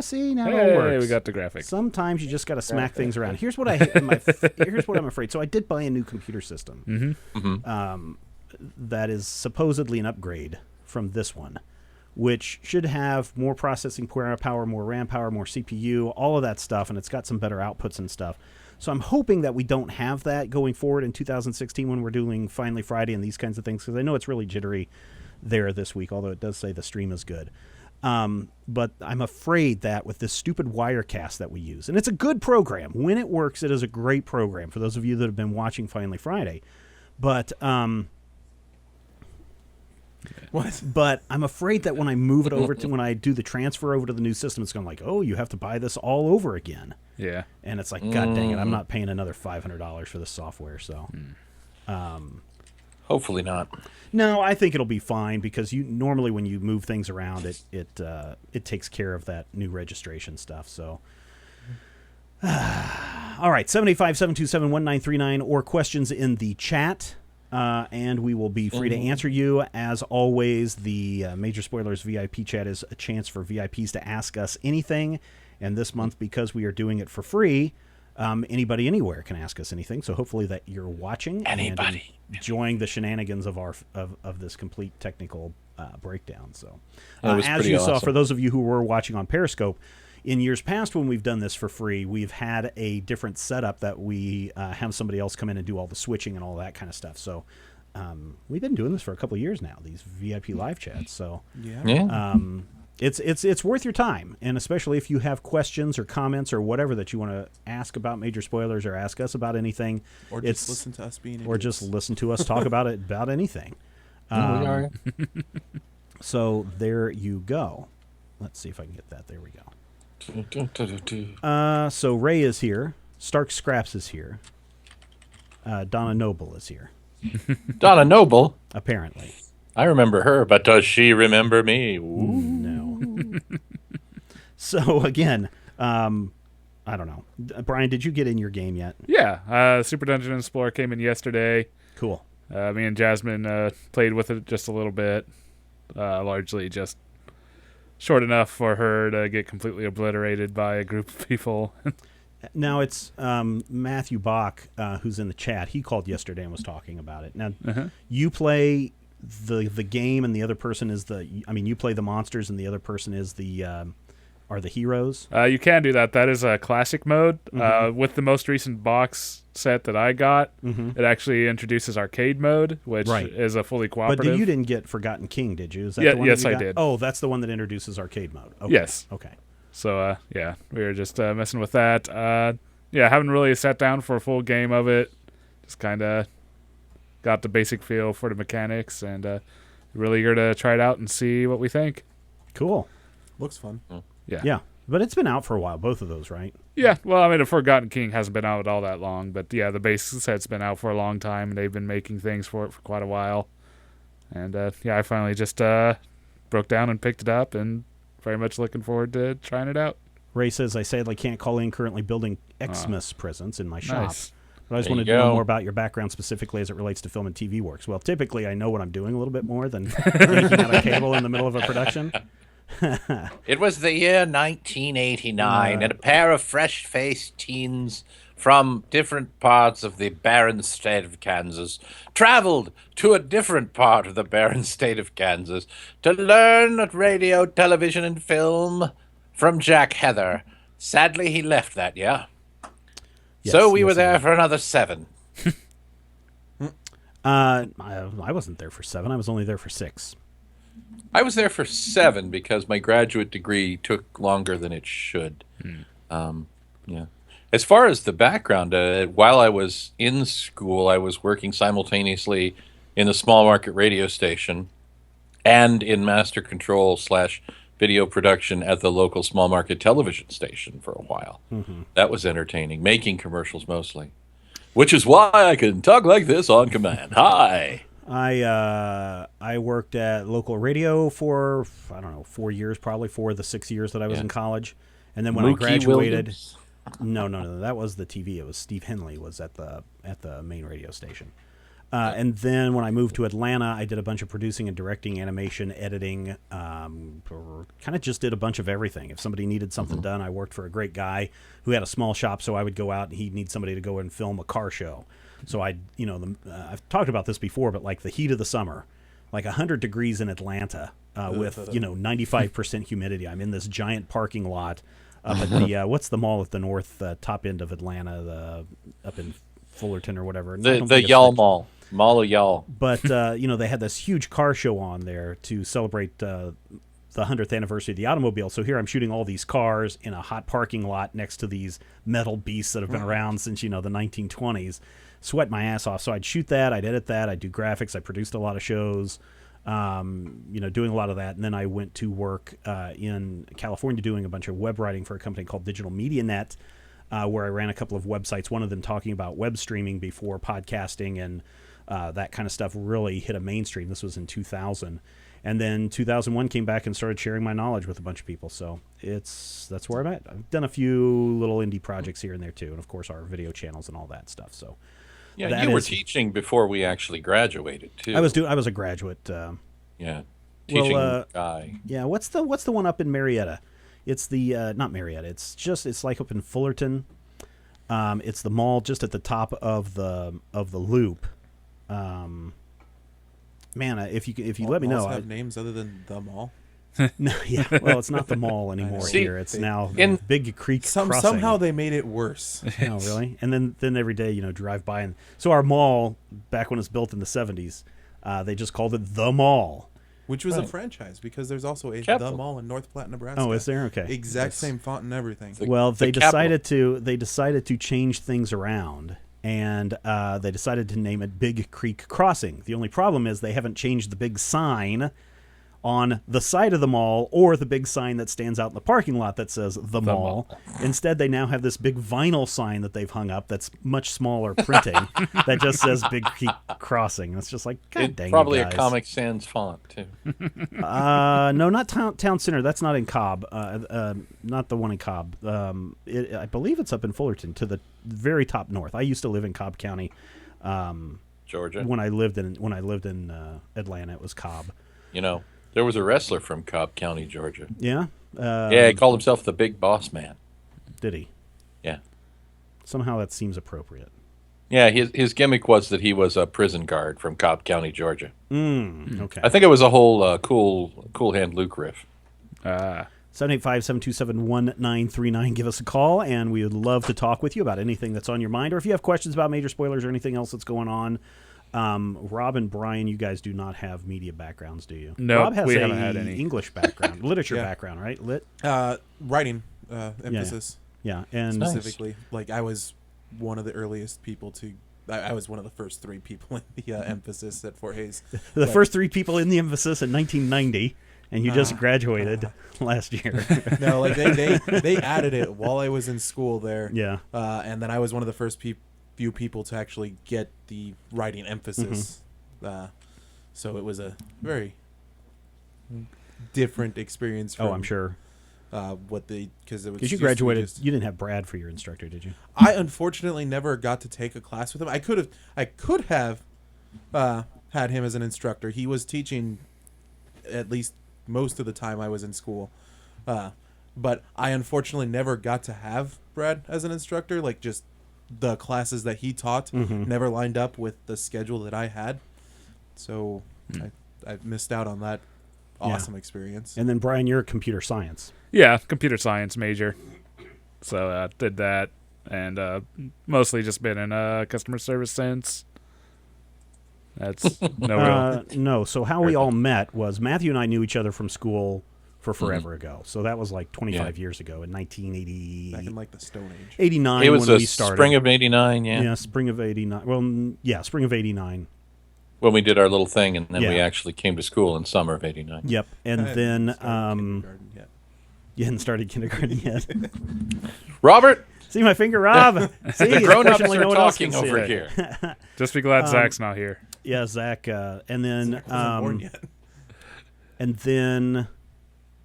Speaker 2: See, now it
Speaker 3: Hey,
Speaker 2: works.
Speaker 3: we got the graphic.
Speaker 2: Sometimes you just got to smack things around. Here's what here's what I'm afraid. So I did buy a new computer system. That is supposedly an upgrade from this one, which should have more processing power, more RAM power, more CPU, all of that stuff, and it's got some better outputs and stuff. So I'm hoping that we don't have that going forward in 2016 when we're doing Finally Friday and these kinds of things, because I know it's really jittery there this week, although it does say the stream is good. But I'm afraid that with this stupid Wirecast that we use, and it's a good program. When it works, it is a great program for those of you that have been watching Finally Friday. But
Speaker 4: What?
Speaker 2: But I'm afraid that when I move it over to when I do the transfer over to the new system, it's going to like, oh, you have to buy this all over again.
Speaker 3: Yeah.
Speaker 2: And it's like, God dang it, I'm not paying another $500 for this software. So,
Speaker 1: Hopefully not.
Speaker 2: no, I think it'll be fine because you normally when you move things around, it takes care of that new registration stuff. So, all right, 785-727-1939 or questions in the chat. And we will be free to answer you. As always, the Major Spoilers VIP chat is a chance for VIPs to ask us anything. And this month, because we are doing it for free, anybody anywhere can ask us anything. So hopefully that you're watching
Speaker 1: Anybody.
Speaker 2: and enjoying the shenanigans of our of this complete technical breakdown. So
Speaker 1: It was
Speaker 2: as
Speaker 1: pretty
Speaker 2: you saw,
Speaker 1: awesome.
Speaker 2: for those of you who were watching on Periscope, in years past when we've done this for free, we've had a different setup that we have somebody else come in and do all the switching and all that kind of stuff. So we've been doing this for a couple of years now, these VIP live chats. So
Speaker 1: Yeah.
Speaker 2: it's worth your time, and especially if you have questions or comments or whatever that you want to ask about Major Spoilers or ask us about anything,
Speaker 4: Or just listen to us being
Speaker 2: or
Speaker 4: idiots.
Speaker 2: just listen to us talk about it about anything.
Speaker 1: we are.
Speaker 2: So there you go. Let's see if I can get that. There we go. So Ray is here. Stark Scraps is here. Donna Noble is here,
Speaker 1: Donna Noble.
Speaker 2: apparently.
Speaker 1: I remember her, but does she remember me? Ooh.
Speaker 2: No. So again, I don't know. Brian, did you get in your game yet?
Speaker 3: Yeah. Super Dungeon Explorer came in yesterday.
Speaker 2: Cool.
Speaker 3: Me and Jasmine played with it just a little bit. Largely just short enough for her to get completely obliterated by a group of people.
Speaker 2: Now it's Matthew Bach who's in the chat. He called yesterday and was talking about it. Now you play the game, and the other person is you play the monsters, and the other person is are the heroes.
Speaker 3: You can do that. That is a classic mode. With the most recent box set that I got, it actually introduces arcade mode, which
Speaker 2: Right.
Speaker 3: is a fully
Speaker 2: But
Speaker 3: cooperative.
Speaker 2: you didn't get Forgotten King, did you? Is that
Speaker 3: Yeah,
Speaker 2: the one
Speaker 3: yes,
Speaker 2: that you
Speaker 3: I
Speaker 2: got?
Speaker 3: did.
Speaker 2: Oh, that's the one that introduces arcade mode. Okay.
Speaker 3: Yes.
Speaker 2: Okay.
Speaker 3: So, yeah, we were just messing with that. Haven't really sat down for a full game of it. Just kind of got the basic feel for the mechanics, and really eager to try it out and see what we think.
Speaker 2: Cool.
Speaker 4: Looks fun.
Speaker 2: Yeah. But it's been out for a while, both of those, right?
Speaker 3: Yeah, well, I mean, the Forgotten King hasn't been out all that long, but yeah, the base set's been out for a long time, and they've been making things for it for quite a while. And I finally just broke down and picked it up, and very much looking forward to trying it out.
Speaker 2: Ray says, I sadly can't call in, currently building Xmas presents in my shop.
Speaker 3: Nice.
Speaker 2: But I just
Speaker 1: There you
Speaker 2: wanted to know
Speaker 1: go.
Speaker 2: more about your background specifically as it relates to film and TV works. Well, typically I know what I'm doing a little bit more than yanking out a cable in the middle of a production.
Speaker 1: It was the year 1989, and a pair of fresh-faced teens from different parts of the barren state of Kansas traveled to a different part of the barren state of Kansas to learn radio, television, and film from Jack Heather. Sadly, he left that year. So we were there for another 7.
Speaker 2: I wasn't there for 7. I was only there for 6.
Speaker 1: I was there for 7 because my graduate degree took longer than it should. Yeah. As far as the background, while I was in school, I was working simultaneously in the small market radio station and in master control / video production at the local small market television station for a while. That was entertaining, making commercials mostly, which is why I can talk like this on command. Hi.
Speaker 2: I worked at local radio for, 4 years, probably 4 of the 6 years that I was in college. And then when I
Speaker 1: Mookie
Speaker 2: graduated,
Speaker 1: Williams?
Speaker 2: no, that was the TV. It was Steve Henley was at the main radio station. And then when I moved to Atlanta, I did a bunch of producing and directing, animation, editing, kind of just did a bunch of everything. If somebody needed something done, I worked for a great guy who had a small shop, so I would go out and he'd need somebody to go and film a car show. So I've talked about this before, but like the heat of the summer, like 100 degrees in Atlanta with, 95% humidity. I'm in this giant parking lot up at the, what's the mall at the north top end of Atlanta, up in Fullerton or whatever. I don't
Speaker 1: The
Speaker 2: think it's
Speaker 1: Y'all Mall. Mall of Y'all.
Speaker 2: But, they had this huge car show on there to celebrate the 100th anniversary of the automobile. So here I'm shooting all these cars in a hot parking lot next to these metal beasts that have been around since, the 1920s. Sweat my ass off. So I'd shoot that, I'd edit that, I'd do graphics, I produced a lot of shows, doing a lot of that. And then I went to work in California doing a bunch of web writing for a company called Digital Media Net, where I ran a couple of websites, one of them talking about web streaming before podcasting and that kind of stuff really hit a mainstream. This was in 2000. And then 2001 came back and started sharing my knowledge with a bunch of people. So that's where I'm at. I've done a few little indie projects here and there too, and of course our video channels and all that stuff. So
Speaker 1: Yeah,
Speaker 2: that
Speaker 1: you were
Speaker 2: is-
Speaker 1: teaching before we actually graduated too.
Speaker 2: I was a graduate.
Speaker 1: Yeah, teaching
Speaker 2: Well,
Speaker 1: guy.
Speaker 2: Yeah, what's the one up in Marietta? It's the not Marietta. It's like up in Fullerton. It's the mall just at the top of the loop. Man, if you let me know.
Speaker 4: Malls have names other than the mall.
Speaker 2: No, yeah. Well, it's not the mall anymore
Speaker 1: See,
Speaker 2: here. It's now
Speaker 1: in-
Speaker 2: Big Creek Crossing.
Speaker 4: Somehow they made it worse.
Speaker 2: Oh, really? And then every day, drive by and so our mall back when it was built in the 70s, they just called it the mall.
Speaker 4: Which was a
Speaker 1: Right.
Speaker 4: franchise because there's also a
Speaker 1: Capital.
Speaker 4: The Mall in North Platte, Nebraska.
Speaker 2: Oh, is there? Okay.
Speaker 4: Exact same font and everything.
Speaker 2: Well,
Speaker 1: the
Speaker 2: they
Speaker 1: capital.
Speaker 2: decided to change things around, and they decided to name it Big Creek Crossing. The only problem is they haven't changed the big sign on the side of the mall or the big sign that stands out in the parking lot that says the mall. Instead, they now have this big vinyl sign that they've hung up that's much smaller printing that just says Big Creek Crossing. And it's just like, God dang
Speaker 1: Probably
Speaker 2: you
Speaker 1: a
Speaker 2: guys.
Speaker 1: Comic Sans font too.
Speaker 2: No, not Town Center. That's not in Cobb. Not the one in Cobb. I believe it's up in Fullerton to the very top north. I used to live in Cobb County.
Speaker 1: Georgia.
Speaker 2: When I lived in Atlanta, it was Cobb.
Speaker 1: There was a wrestler from Cobb County, Georgia.
Speaker 2: Yeah.
Speaker 1: Yeah, he called himself the Big Boss Man.
Speaker 2: Did he?
Speaker 1: Yeah.
Speaker 2: Somehow that seems appropriate.
Speaker 1: Yeah, his gimmick was that he was a prison guard from Cobb County, Georgia.
Speaker 2: Okay.
Speaker 1: I think it was a whole cool hand Luke riff.
Speaker 2: 785-727-1939. Give us a call, and we would love to talk with you about anything that's on your mind, or if you have questions about major spoilers or anything else that's going on. Rob and Brian, you guys do not have media backgrounds, do you?
Speaker 3: Nope,
Speaker 2: Rob has
Speaker 3: we
Speaker 2: a
Speaker 3: haven't had any.
Speaker 2: English background, literature
Speaker 4: Yeah.
Speaker 2: background, right? Lit.
Speaker 4: Writing emphasis
Speaker 2: Yeah, and
Speaker 1: Nice.
Speaker 4: specifically. Like I was one of the earliest people to. I was one of the first 3 people in the emphasis at Fort Hayes.
Speaker 2: the first 3 people in the emphasis in 1990, and you just graduated last year.
Speaker 4: No, like they added it while I was in school there.
Speaker 2: Yeah.
Speaker 4: And then I was one of the first few people to actually get the writing emphasis. So it was a very different experience. From,
Speaker 2: Oh, I'm sure.
Speaker 4: What they because it was
Speaker 2: Because you
Speaker 4: used to be
Speaker 2: graduated,
Speaker 4: just-
Speaker 2: you didn't have Brad for your instructor, did you?
Speaker 4: I unfortunately never got to take a class with him. I could have had him as an instructor. He was teaching at least most of the time I was in school. But I unfortunately never got to have Brad as an instructor. Like, just the classes that he taught never lined up with the schedule that I had. So I missed out on that awesome experience.
Speaker 2: And then Brian, you're a computer science.
Speaker 3: Yeah, computer science major. So did that, and mostly just been in customer service since. That's no real.
Speaker 2: No. So how we all met was Matthew and I knew each other from school for forever ago. So that was like 25 years ago in 1980.
Speaker 4: Back in like the Stone Age.
Speaker 2: 89
Speaker 1: It was
Speaker 2: when
Speaker 1: the
Speaker 2: we started.
Speaker 1: spring of '89,
Speaker 2: Yeah, spring of 89. Well, yeah, spring of 89.
Speaker 1: when we did our little thing, and then we
Speaker 2: Yeah.
Speaker 1: actually came to school in summer of '89.
Speaker 2: Yep. And
Speaker 4: I
Speaker 2: then
Speaker 4: hadn't started kindergarten yet.
Speaker 2: you hadn't started kindergarten yet.
Speaker 1: Robert,
Speaker 2: See my finger, Rob? See,
Speaker 1: the grown-ups
Speaker 2: unfortunately,
Speaker 1: are
Speaker 2: no one else
Speaker 1: talking
Speaker 2: can see
Speaker 1: over
Speaker 2: it.
Speaker 1: here.
Speaker 3: Just be glad Zach's not here.
Speaker 2: Yeah, Zach. And then
Speaker 4: I wasn't born yet.
Speaker 2: And then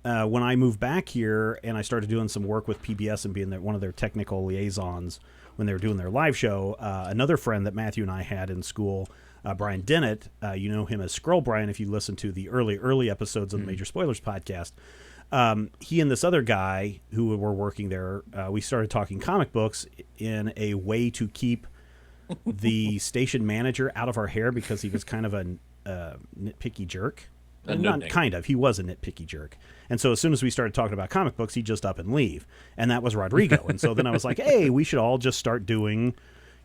Speaker 2: when I moved back here and I started doing some work with PBS and being one of their technical liaisons when they were doing their live show, another friend that Matthew and I had in school, Brian Dennett, you know him as Scroll Brian if you listen to the early episodes of the Major Spoilers podcast. He and this other guy who were working there, we started talking comic books in a way to keep the station manager out of our hair because he was kind of a nitpicky jerk. Not kind of. He was a nitpicky jerk. And so as soon as we started talking about comic books, he'd just up and leave. And that was Rodrigo. And so then I was like, hey, we should all just start doing,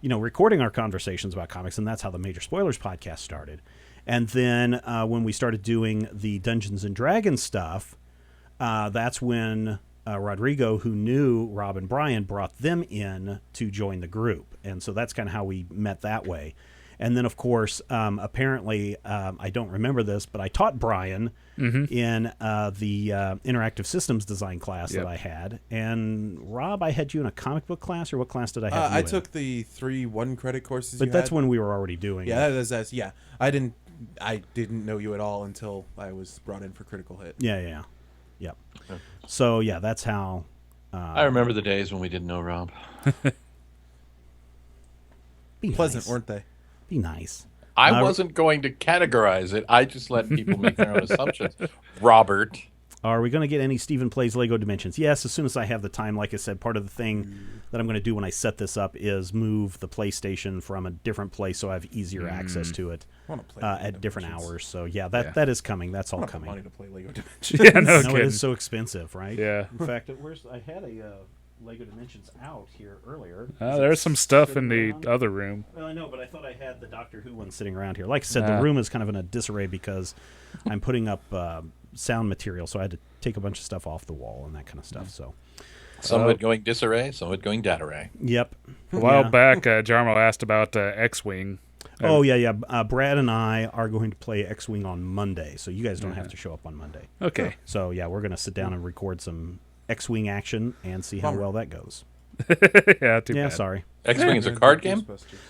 Speaker 2: recording our conversations about comics. And that's how the Major Spoilers podcast started. And then when we started doing the Dungeons and Dragons stuff, that's when Rodrigo, who knew Rob and Brian, brought them in to join the group. And so that's kind of how we met that way. And then, of course, apparently, I don't remember this, but I taught Brian in the interactive systems design class that I had. And Rob, I had you in a comic book class, or what class did I have you
Speaker 4: I
Speaker 2: in?
Speaker 4: took the 3 1-credit courses.
Speaker 2: But
Speaker 4: you
Speaker 2: that's
Speaker 4: had.
Speaker 2: when we were already doing
Speaker 4: Yeah,
Speaker 2: it.
Speaker 4: that's yeah. I didn't know you at all until I was brought in for Critical Hit.
Speaker 2: Yeah. Yep. So, yeah, that's how...
Speaker 1: I remember the days when we didn't know Rob.
Speaker 2: Be
Speaker 4: Pleasant,
Speaker 2: nice.
Speaker 4: weren't they?
Speaker 2: Be nice.
Speaker 1: I wasn't going to categorize it. I just let people make their own assumptions. Robert.
Speaker 2: Are we going to get any Stephen Plays Lego Dimensions? Yes, as soon as I have the time. Like I said, part of the thing that I'm going to do when I set this up is move the PlayStation from a different place so I have easier access to it
Speaker 4: I want to play Lego
Speaker 2: at different
Speaker 4: Dimensions.
Speaker 2: hours. So, yeah, that is coming. That's all
Speaker 4: I don't have money
Speaker 2: coming.
Speaker 4: to play Lego Dimensions.
Speaker 3: Yeah, no
Speaker 2: No, it
Speaker 3: kidding.
Speaker 2: is so expensive, right?
Speaker 3: Yeah.
Speaker 2: In fact, I had a Lego Dimensions out here earlier.
Speaker 3: There's some stuff in
Speaker 2: sitting
Speaker 3: the
Speaker 2: around?
Speaker 3: other room.
Speaker 2: Well, I know, but I thought I had the Doctor Who one sitting around here. Like I said,
Speaker 3: Ah.
Speaker 2: the room is kind of in a disarray because I'm putting up sound material, so I had to take a bunch of stuff off the wall and that kind of stuff. So,
Speaker 1: Some of it going disarray, some of it going datarray.
Speaker 2: yep.
Speaker 3: A while
Speaker 2: Yeah.
Speaker 3: back, Jarmo asked about X-Wing.
Speaker 2: Oh, yeah. Brad and I are going to play X-Wing on Monday, so you guys don't have to show up on Monday.
Speaker 3: Okay.
Speaker 2: So, yeah, we're going to sit down and record some X-Wing action and see how
Speaker 4: Bummer.
Speaker 2: well that goes.
Speaker 3: Yeah, too
Speaker 2: Yeah,
Speaker 3: bad.
Speaker 2: sorry.
Speaker 1: X-Wing is a card game?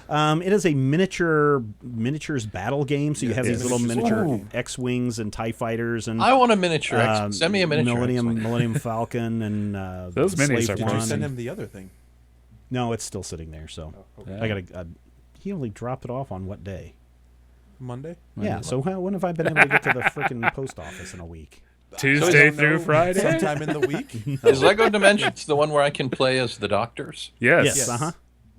Speaker 2: It is a miniatures battle game, so you have these little miniature
Speaker 4: Ooh.
Speaker 2: X-Wings and TIE fighters and
Speaker 1: I want a miniature. Send me a miniature. X-Wing.
Speaker 2: Millennium Falcon and
Speaker 3: Those minis
Speaker 2: Slave
Speaker 3: are
Speaker 4: Did
Speaker 3: fun.
Speaker 4: you
Speaker 2: One.
Speaker 4: send him the other thing?
Speaker 2: No, it's still sitting there. So
Speaker 3: Yeah.
Speaker 2: I gotta. He only dropped it off on what day?
Speaker 4: Monday?
Speaker 2: Yeah. So when have I been able to get to the freaking post office in a week?
Speaker 3: Tuesday
Speaker 4: I don't
Speaker 3: through
Speaker 4: know.
Speaker 3: Friday?
Speaker 4: Sometime in the week?
Speaker 1: Is Lego Dimensions the one where I can play as the Doctors?
Speaker 3: Yes.
Speaker 2: Yes. Uh huh.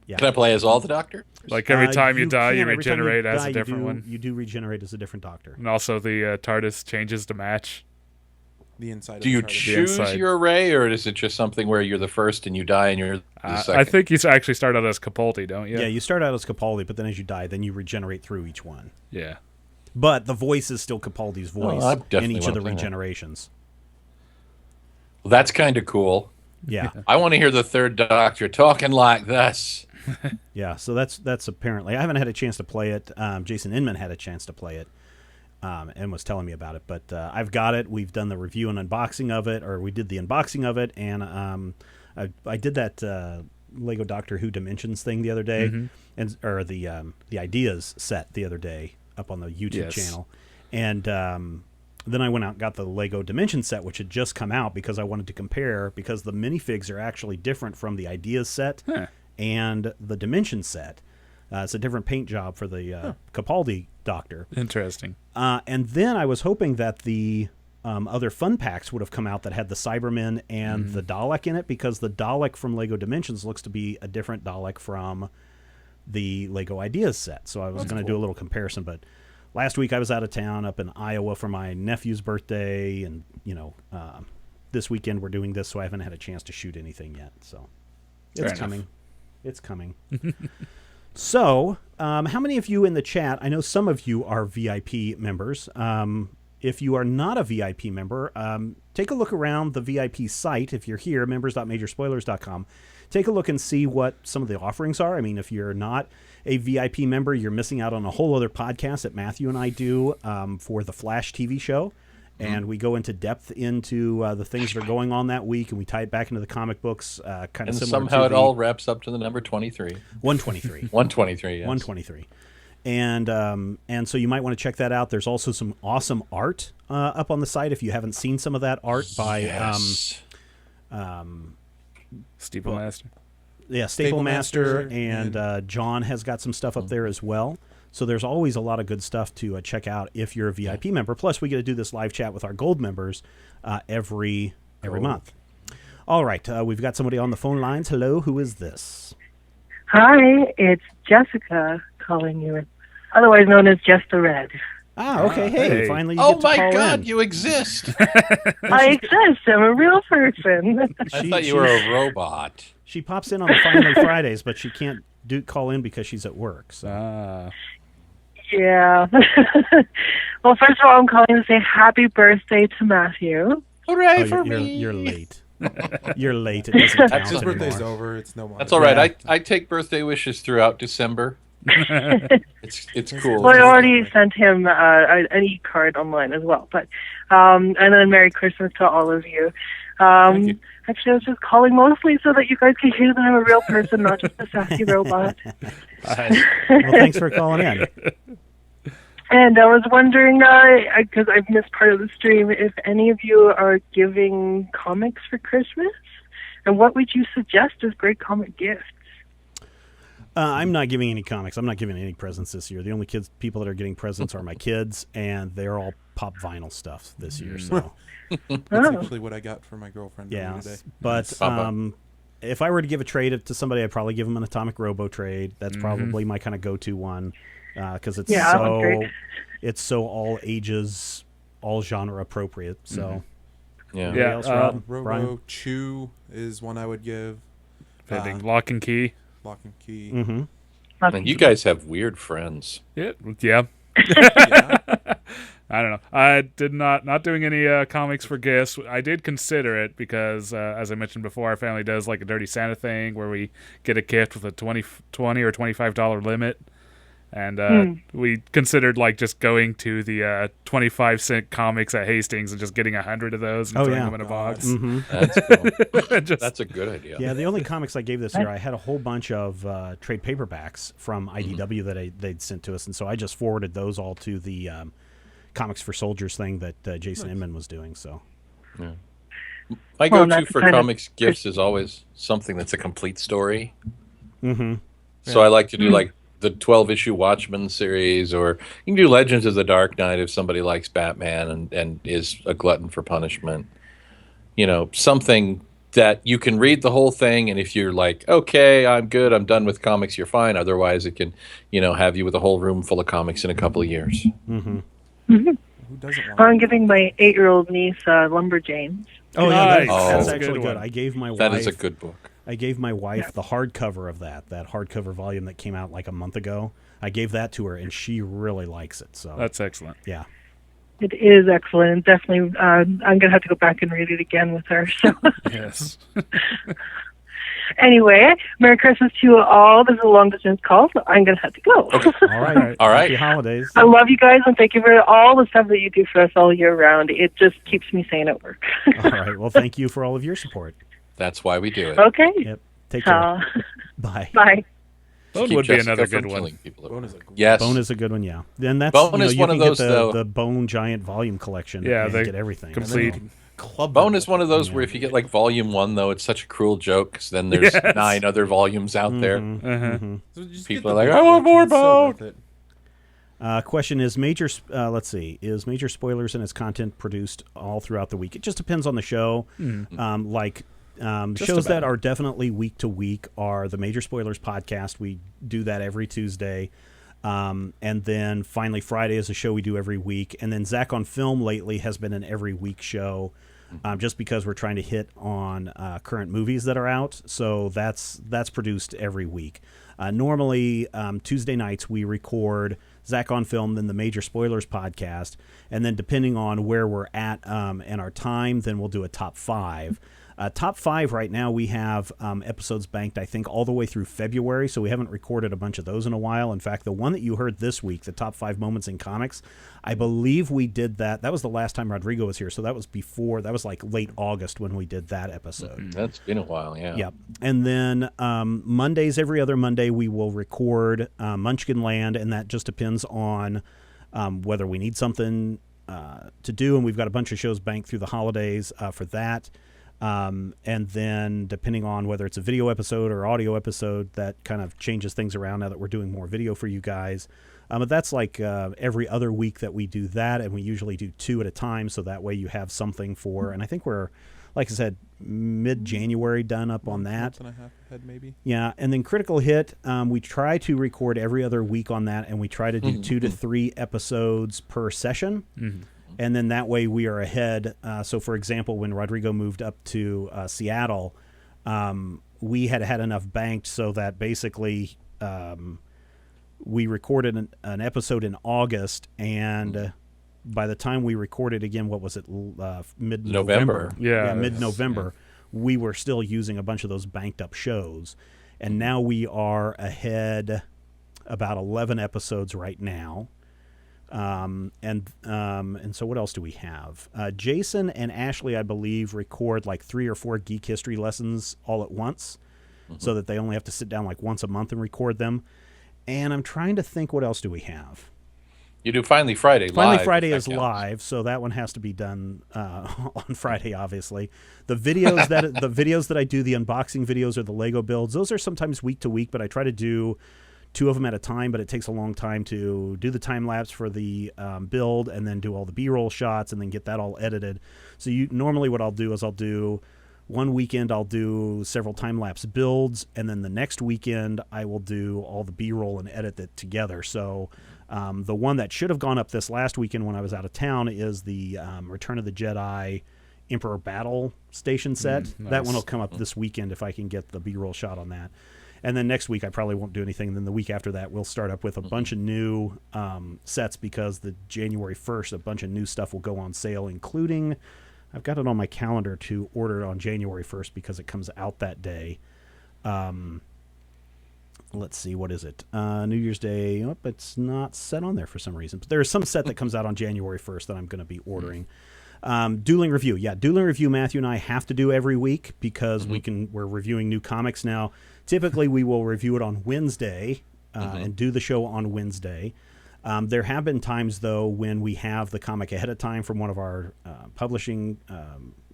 Speaker 2: Yeah.
Speaker 1: Can I play as all the Doctors?
Speaker 3: Like every time you die, you
Speaker 2: can. Every time
Speaker 3: regenerate as
Speaker 2: die,
Speaker 3: a different
Speaker 2: you do,
Speaker 3: one.
Speaker 2: You do regenerate as a different Doctor.
Speaker 3: And also the TARDIS changes to match.
Speaker 4: The inside
Speaker 1: Do
Speaker 4: of
Speaker 1: you
Speaker 4: the TARDIS.
Speaker 1: choose
Speaker 3: inside.
Speaker 1: your array, or is it just something where you're the first and you die and you're the second?
Speaker 3: I think you actually start out as Capaldi, don't you?
Speaker 2: Yeah. You start out as Capaldi, but then as you die, then you regenerate through each one.
Speaker 3: Yeah.
Speaker 2: But the voice is still Capaldi's voice
Speaker 1: I
Speaker 2: in
Speaker 1: definitely
Speaker 2: each of the
Speaker 1: wanna play that.
Speaker 2: regenerations.
Speaker 1: Well, that's kind of cool.
Speaker 2: Yeah.
Speaker 1: I want to hear the third Doctor talking like this.
Speaker 2: Yeah, so that's apparently. I haven't had a chance to play it. Jason Inman had a chance to play it, and was telling me about it. But I've got it. We've done the review and unboxing of it, or we did the unboxing of it, and I did that Lego Doctor Who Dimensions thing the other day, or the ideas set the other day up on the YouTube
Speaker 3: Yes.
Speaker 2: channel, and Then I went out and got the Lego Dimension set, which had just come out because I wanted to compare, because the minifigs are actually different from the Ideas set and the Dimension set. It's a different paint job for the Capaldi Doctor.
Speaker 3: Interesting.
Speaker 2: And then I was hoping that the other fun packs would have come out that had the Cybermen and the Dalek in it, because the Dalek from Lego Dimensions looks to be a different Dalek from the Lego Ideas set. So I was going to do a little comparison, but last week I was out of town up in Iowa for my nephew's birthday, and this weekend we're doing this, so I haven't had a chance to shoot anything yet. So
Speaker 3: Fair
Speaker 2: it's
Speaker 3: enough.
Speaker 2: coming. It's coming. So, how many of you in the chat, I know some of you are VIP members. If you are not a VIP member, take a look around the VIP site. If you're here, members.majorspoilers.com, take a look and see what some of the offerings are. I mean, if you're not a VIP member, you're missing out on a whole other podcast that Matthew and I do for the Flash TV show. And we go into depth into the things that are going on that week, and we tie it back into the comic books, kind of
Speaker 1: And
Speaker 2: similar
Speaker 1: somehow
Speaker 2: to
Speaker 1: it
Speaker 2: the
Speaker 1: all wraps up to the number 23.
Speaker 2: 123.
Speaker 1: 123, yes.
Speaker 2: 123. And so you might want to check that out. There's also some awesome art up on the site if you haven't seen some of that art by
Speaker 1: Yes.
Speaker 3: Steeple Master.
Speaker 2: Staple Master,
Speaker 4: Master,
Speaker 2: and John has got some stuff up there as well. So there's always a lot of good stuff to check out if you're a VIP member. Plus, we get to do this live chat with our gold members every month. All right, we've got somebody on the phone lines. Hello, who is this?
Speaker 6: Hi, it's Jessica calling you, otherwise known as Jess the Red.
Speaker 2: Ah, okay. Hey,
Speaker 3: Hey.
Speaker 2: finally you
Speaker 1: Oh
Speaker 2: get to
Speaker 1: my
Speaker 2: call
Speaker 1: God,
Speaker 2: in.
Speaker 1: you exist!
Speaker 6: I exist. I'm a real person.
Speaker 1: I
Speaker 2: She-
Speaker 1: thought you were a robot.
Speaker 2: She pops in on the Finally Fridays, but she can't call in because she's at work. So.
Speaker 3: Ah.
Speaker 6: Yeah. Well, first of all, I'm calling to say happy birthday to Matthew.
Speaker 1: Hooray
Speaker 2: Oh,
Speaker 1: for
Speaker 2: you're,
Speaker 1: me!
Speaker 2: you're late. You're late. It doesn't count
Speaker 4: His birthday's
Speaker 2: anymore.
Speaker 4: over. It's no more.
Speaker 1: That's all right.
Speaker 2: Yeah.
Speaker 1: I take birthday wishes throughout December. It's cool.
Speaker 6: Well, I already sent him an e-card online as well. But and then Merry Christmas to all of you.
Speaker 3: you.
Speaker 6: Actually, I was just calling mostly so that you guys could hear that I'm a real person, not just a sassy robot.
Speaker 2: Well, thanks for calling in.
Speaker 6: And I was wondering, because I've missed part of the stream, if any of you are giving comics for Christmas, and what would you suggest as great comic gifts?
Speaker 2: I'm not giving any comics. I'm not giving any presents this year. The only people that are getting presents are my kids, and they're all pop vinyl stuff this year. So
Speaker 4: That's
Speaker 6: Oh.
Speaker 4: actually what I got for my girlfriend
Speaker 2: yeah,
Speaker 4: today.
Speaker 2: but
Speaker 1: Papa.
Speaker 2: if I were to give a trade to somebody, I'd probably give them an Atomic Robo trade. That's probably my kind of go-to one because it's
Speaker 6: Yeah, that one's great.
Speaker 2: it's so all ages, all genre appropriate. So
Speaker 1: Yeah.
Speaker 2: anybody
Speaker 3: Yeah,
Speaker 2: else, Rob?
Speaker 4: Robo
Speaker 2: Brian?
Speaker 4: Chew is one I would give.
Speaker 3: Fitting. Lock and Key.
Speaker 4: Lock and Key.
Speaker 2: Mm-hmm.
Speaker 1: Man, you guys have weird friends.
Speaker 3: Yeah.
Speaker 4: Yeah.
Speaker 3: I don't know. I did not doing any comics for gifts. I did consider it because, as I mentioned before, our family does like a Dirty Santa thing where we get a gift with a $20 or $25 limit. And we considered like just going to the 25-cent comics at Hastings and just getting 100 of those and
Speaker 2: Oh,
Speaker 3: throwing
Speaker 2: yeah.
Speaker 3: them in a box.
Speaker 2: Mm-hmm.
Speaker 1: That's cool.
Speaker 3: Just-
Speaker 1: That's a good idea.
Speaker 2: Yeah, the only comics I gave this year, I had a whole bunch of trade paperbacks from IDW that they'd sent to us, and so I just forwarded those all to the Comics for Soldiers thing that Jason Inman was doing. So
Speaker 1: My
Speaker 6: Well,
Speaker 1: go-to
Speaker 6: that's
Speaker 1: for
Speaker 6: kind of-
Speaker 1: comics gifts is always something that's a complete story.
Speaker 2: mm-hmm.
Speaker 1: So I like to do like the 12-issue Watchmen series, or you can do Legends of the Dark Knight if somebody likes Batman and is a glutton for punishment. You know, something that you can read the whole thing, and if you're like, okay, I'm good, I'm done with comics, you're fine. Otherwise, it can, have you with a whole room full of comics in a couple of years.
Speaker 2: Mm-hmm.
Speaker 4: Who doesn't want
Speaker 6: I'm giving my 8-year-old niece Lumberjanes.
Speaker 2: Oh yeah,
Speaker 3: Nice.
Speaker 2: that's
Speaker 1: Oh.
Speaker 2: actually
Speaker 3: Good
Speaker 2: good.
Speaker 3: one.
Speaker 2: I gave my
Speaker 1: That
Speaker 2: wife
Speaker 1: is a good book.
Speaker 2: I gave my wife the hardcover of that hardcover volume that came out like a month ago. I gave that to her, and she really likes it. So
Speaker 3: That's excellent.
Speaker 2: yeah.
Speaker 6: It is excellent. Definitely, I'm going to have to go back and read it again with her. So
Speaker 3: Yes.
Speaker 6: anyway, Merry Christmas to you all. This is a long-distance call, so I'm going to have to go.
Speaker 2: All right.
Speaker 1: All right.
Speaker 2: Happy holidays.
Speaker 6: I love you guys, and thank you for all the stuff that you do for us all year round. It just keeps me sane at work.
Speaker 2: All right. Well, thank you for all of your support.
Speaker 1: That's why we do it.
Speaker 6: Okay.
Speaker 2: Yep. Take care.
Speaker 6: Uh,
Speaker 2: Bye.
Speaker 6: bye.
Speaker 3: Bone
Speaker 1: keep
Speaker 3: would be
Speaker 1: Jessica
Speaker 3: another
Speaker 1: from
Speaker 3: good one.
Speaker 1: killing people.
Speaker 4: Bone is a
Speaker 1: Yes.
Speaker 2: Bone is a good one, yeah. And that's
Speaker 1: Bone is
Speaker 2: you
Speaker 1: one
Speaker 2: can
Speaker 1: of those,
Speaker 2: get
Speaker 1: though.
Speaker 2: the Bone Giant Volume Collection.
Speaker 3: Yeah,
Speaker 2: and
Speaker 3: they
Speaker 2: get everything.
Speaker 3: com-
Speaker 4: And then you
Speaker 3: Complete.
Speaker 4: can club
Speaker 1: Bone
Speaker 4: them
Speaker 1: is one of those where if you get like volume 1, though, it's such a cruel joke because then there's
Speaker 3: Yes.
Speaker 1: 9 other volumes out there.
Speaker 4: So just
Speaker 1: People
Speaker 4: get
Speaker 1: are
Speaker 4: the
Speaker 1: like,
Speaker 4: book
Speaker 1: "I want
Speaker 4: collection.
Speaker 1: more
Speaker 4: It's so
Speaker 1: Bone."
Speaker 4: worth it.
Speaker 2: Question is major. Let's see. Is Major Spoilers and its content produced all throughout the week? It just depends on the show. Shows that are definitely week to week are the Major Spoilers podcast. We do that every Tuesday. And then finally Friday is a show we do every week. And then Zach on Film lately has been an every week show, just because we're trying to hit on current movies that are out. So that's produced every week. Normally Tuesday nights we record Zach on Film, then the Major Spoilers podcast, and then depending on where we're at and our time, then we'll do a top 5. Top 5 right now, we have episodes banked, I think, all the way through February, so we haven't recorded a bunch of those in a while. In fact, the one that you heard this week, the top 5 moments in comics, I believe we did that. That was the last time Rodrigo was here, so that was like late August when we did that episode.
Speaker 1: That's been a while, yeah.
Speaker 2: Yep. And then Mondays, every other Monday, we will record Munchkin Land, and that just depends on whether we need something to do, and we've got a bunch of shows banked through the holidays for that. And then depending on whether it's a video episode or audio episode, that kind of changes things around now that we're doing more video for you guys. But that's like every other week that we do that, and we usually do 2 at a time, so that way you have something for, and I think we're, like I said, mid-January done up on that.
Speaker 4: Month and a half ahead, maybe.
Speaker 2: Yeah, and then Critical Hit, we try to record every other week on that, and we try to do 2 to 3 episodes per session. And then that way we are ahead. So, for example, when Rodrigo moved up to Seattle, we had enough banked so that basically we recorded an episode in August, and by the time we recorded again, what was it, mid-November?
Speaker 3: Yeah.
Speaker 2: Mid-November, we were still using a bunch of those banked up shows. And now we are ahead about 11 episodes right now. And so what else do we have? Jason and Ashley, I believe, record like 3 or 4 geek history lessons all at once, so that they only have to sit down like once a month and record them. And I'm trying to think, what else do we have?
Speaker 1: You do Finally Friday live.
Speaker 2: Finally Friday
Speaker 1: if
Speaker 2: is
Speaker 1: that counts.
Speaker 2: live, so that one has to be done on Friday, obviously. The videos that I do, the unboxing videos or the Lego builds, those are sometimes week to week, but I try to do 2 of them at a time, but it takes a long time to do the time lapse for the build and then do all the B-roll shots and then get that all edited. So normally what I'll do is I'll do one weekend, I'll do several time lapse builds, and then the next weekend I will do all the B-roll and edit it together. So the one that should have gone up this last weekend when I was out of town is the Return of the Jedi Emperor Battle Station set.
Speaker 3: Nice.
Speaker 2: That one will come up this weekend if I can get the B-roll shot on that. And then next week I probably won't do anything. And then the week after that we'll start up with a bunch of new sets, because the January 1st a bunch of new stuff will go on sale, including, I've got it on my calendar to order it on January 1st because it comes out that day. Let's see, what is it? New Year's Day. Oh, it's not set on there for some reason. But there is some set that comes out on January 1st that I'm going to be ordering. Dueling Review. Yeah, Dueling Review Matthew and I have to do every week because we're reviewing new comics now. Typically, we will review it on Wednesday and do the show on Wednesday. There have been times, though, when we have the comic ahead of time from one of our publishing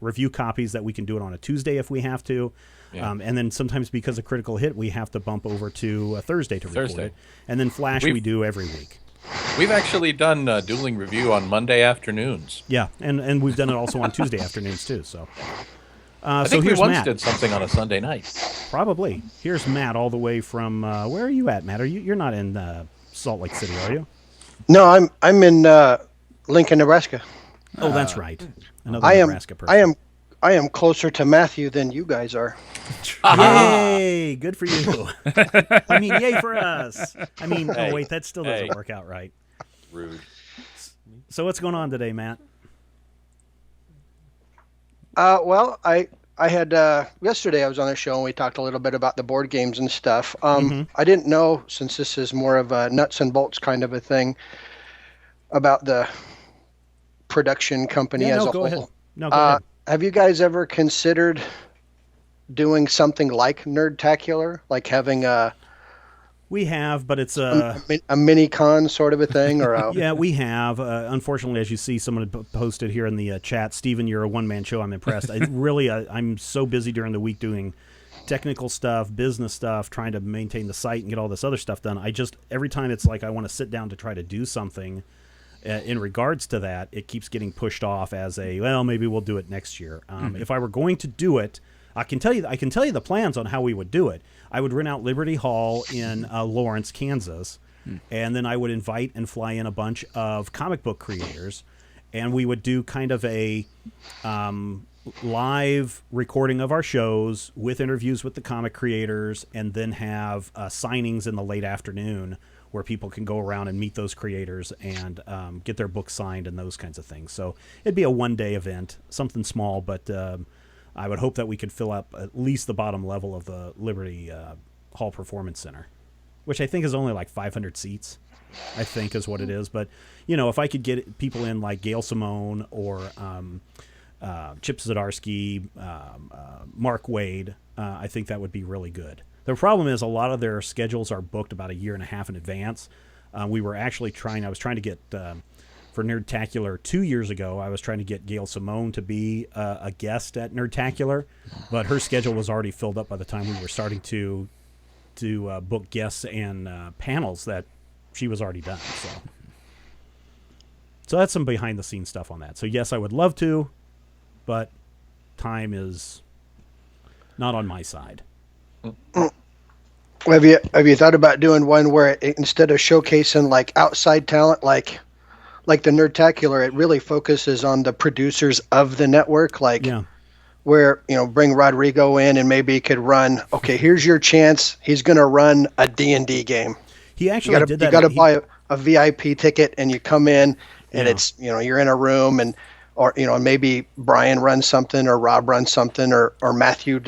Speaker 2: review copies that we can do it on a Tuesday if we have to.
Speaker 1: Yeah.
Speaker 2: And then sometimes because of Critical Hit, we have to bump over to Thursday to record it. And then Flash we do every week.
Speaker 1: We've actually done Dueling Review on Monday afternoons.
Speaker 2: Yeah, and we've done it also on Tuesday afternoons, too. So.
Speaker 1: I
Speaker 2: So
Speaker 1: think we
Speaker 2: here's
Speaker 1: once
Speaker 2: Matt.
Speaker 1: did something on a Sunday night.
Speaker 2: Probably. Here's Matt all the way from where are you at, Matt? You're not in Salt Lake City, are you?
Speaker 7: No, I'm in Lincoln, Nebraska.
Speaker 2: Oh, that's right. Another
Speaker 7: I am
Speaker 2: Nebraska person.
Speaker 7: I am closer to Matthew than you guys are.
Speaker 2: Yay! Good for you. I mean, yay for us. I mean,
Speaker 1: Hey.
Speaker 2: oh wait, that still doesn't
Speaker 1: Hey.
Speaker 2: work out right.
Speaker 1: Rude.
Speaker 2: So what's going on today, Matt?
Speaker 7: Well, I had yesterday I was on a show and we talked a little bit about the board games and stuff. I didn't know, since this is more of a nuts and bolts kind of a thing, about the production company
Speaker 2: Yeah,
Speaker 7: as
Speaker 2: no,
Speaker 7: a
Speaker 2: go
Speaker 7: whole.
Speaker 2: ahead. No, go ahead.
Speaker 7: Have you guys ever considered doing something like Nerdtacular, like having a
Speaker 2: We have, but it's
Speaker 7: A mini con sort of a thing, or a,
Speaker 2: yeah, we have. Unfortunately, as you see, someone had posted here in the chat, Steven, you're a one-man show. I'm impressed. I'm so busy during the week doing technical stuff, business stuff, trying to maintain the site and get all this other stuff done. Every time it's like I want to sit down to try to do something in regards to that, it keeps getting pushed off as maybe we'll do it next year. If I were going to do it, I can tell you the plans on how we would do it. I would rent out Liberty Hall in Lawrence, Kansas, and then I would invite and fly in a bunch of comic book creators, and we would do kind of a live recording of our shows with interviews with the comic creators, and then have signings in the late afternoon where people can go around and meet those creators and get their books signed and those kinds of things. So it'd be a one-day event, something small, but I would hope that we could fill up at least the bottom level of the Liberty Hall Performance Center, which I think is only like 500 seats, I think is what it is. But, if I could get people in like Gail Simone or Chip Zdarsky, Mark Wade, I think that would be really good. The problem is a lot of their schedules are booked about a year and a half in advance. I was trying to get... for Nerdtacular 2 years ago, I was trying to get Gail Simone to be a guest at Nerdtacular, but her schedule was already filled up by the time we were starting to book guests and panels that she was already done. So that's some behind-the-scenes stuff on that. So yes, I would love to, but time is not on my side.
Speaker 7: Have you thought about doing one where instead of showcasing like outside talent, like the Nerdtacular, it really focuses on the producers of the network, where, bring Rodrigo in and maybe he could run, okay, here's your chance. He's going to run a D&D game.
Speaker 2: He actually did that.
Speaker 7: You got to buy a VIP ticket and you come in and it's, you're in a room or maybe Brian runs something or Rob runs something or Matthew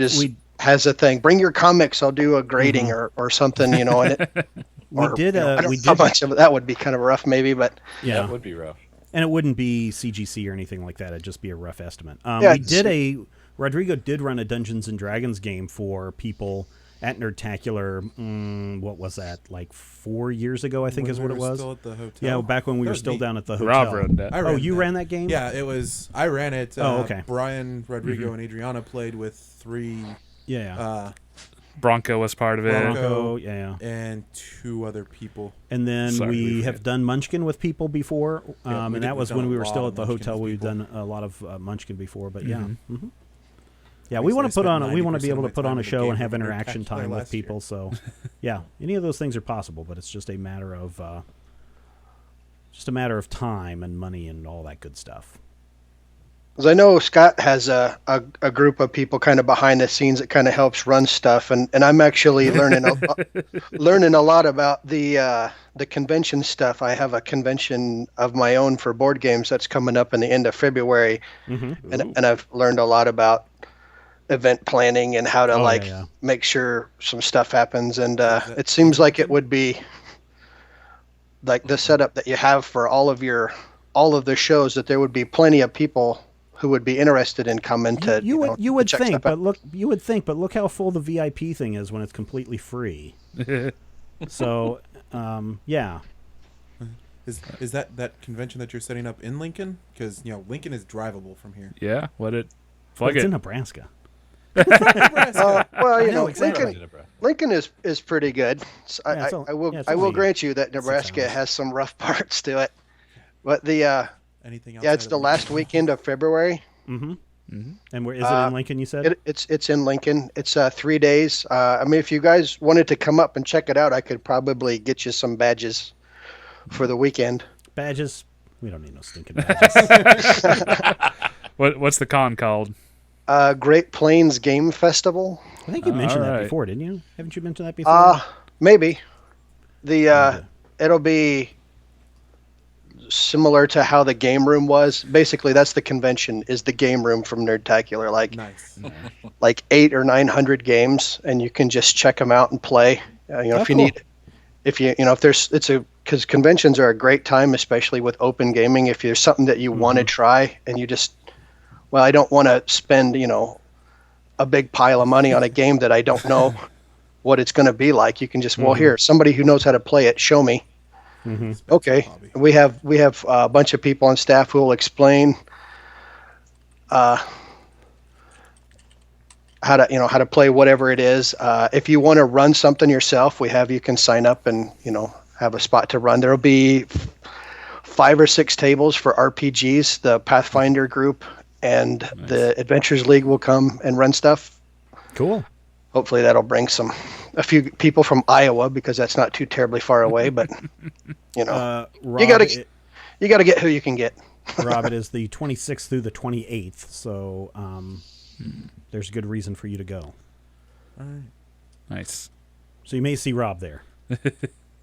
Speaker 7: has a thing. Bring your comics. I'll do a grading or something, and it.
Speaker 2: We did.
Speaker 7: How much of that would be kind of rough, maybe, but
Speaker 1: yeah, it would be rough.
Speaker 2: And it wouldn't be CGC or anything like that. It'd just be a rough estimate. Rodrigo did run a Dungeons and Dragons game for people at Nerdtacular. What was that? Like 4 years ago, I think is what it was.
Speaker 4: Still at the hotel.
Speaker 2: Yeah, back when we were still
Speaker 4: neat.
Speaker 2: down at the hotel.
Speaker 3: Rob ran that.
Speaker 2: You ran that game?
Speaker 4: Yeah, it was. I ran it.
Speaker 2: Okay.
Speaker 4: Brian, Rodrigo, and Adriana played with three.
Speaker 2: Yeah.
Speaker 3: Bronco was part of it.
Speaker 2: Bronco, yeah.
Speaker 4: And two other people.
Speaker 2: And then we have done Munchkin with people before, and that was when we were still at the hotel. We've done a lot of Munchkin before, but yeah. Mm-hmm. Yeah, we want to we want to be able to put on a show and have interaction time with people. So, yeah, any of those things are possible, but it's just a matter of time and money and all that good stuff.
Speaker 7: Because I know Scott has a group of people kind of behind the scenes that kind of helps run stuff, and I'm actually learning a lot about the convention stuff. I have a convention of my own for board games that's coming up in the end of February, and I've learned a lot about event planning and how to make sure some stuff happens. And it seems like it would be like the setup that you have for all of the shows, that there would be plenty of people who would be interested in coming to.
Speaker 2: You would think, but look how full the VIP thing is when it's completely free. So, yeah.
Speaker 4: Is that convention that you're setting up in Lincoln? Because Lincoln is drivable from here.
Speaker 3: Yeah,
Speaker 2: it's in Nebraska.
Speaker 7: Well, Lincoln is pretty good. So I will grant you that Nebraska has some rough parts to it, but
Speaker 4: anything else?
Speaker 7: Yeah, it's the last weekend of February.
Speaker 2: Mm-hmm. Mm-hmm. And where is it in Lincoln? You said
Speaker 7: it's in Lincoln. It's 3 days. If you guys wanted to come up and check it out, I could probably get you some badges for the weekend.
Speaker 2: Badges? We don't need no stinking badges.
Speaker 3: What's the con called?
Speaker 7: Great Plains Game Festival.
Speaker 2: I think you mentioned that before, didn't you? Haven't you mentioned that before?
Speaker 7: Maybe. It'll be similar to how the game room was. Basically, that's the convention, is the game room from Nerdtacular.
Speaker 4: Nice.
Speaker 7: Like 800 or 900 games, and you can just check them out and play. Because conventions are a great time, especially with open gaming. If there's something that you want to try and you just, I don't want to spend, a big pile of money on a game that I don't know what it's going to be like. You can just, well, here, somebody who knows how to play it, show me. Okay,
Speaker 4: hobby.
Speaker 7: we have a bunch of people on staff who will explain how to play whatever it is. If you want to run something yourself, you can sign up and have a spot to run. There'll be 5 or 6 tables for RPGs. The Pathfinder group and the Adventures League will come and run stuff.
Speaker 2: Cool.
Speaker 7: Hopefully that'll bring a few people from Iowa, because that's not too terribly far away. But
Speaker 2: Rob,
Speaker 7: you gotta get who you can get.
Speaker 2: Rob, it is the 26th through the 28th, so there's a good reason for you to go.
Speaker 4: All right.
Speaker 3: Nice.
Speaker 2: So you may see Rob there.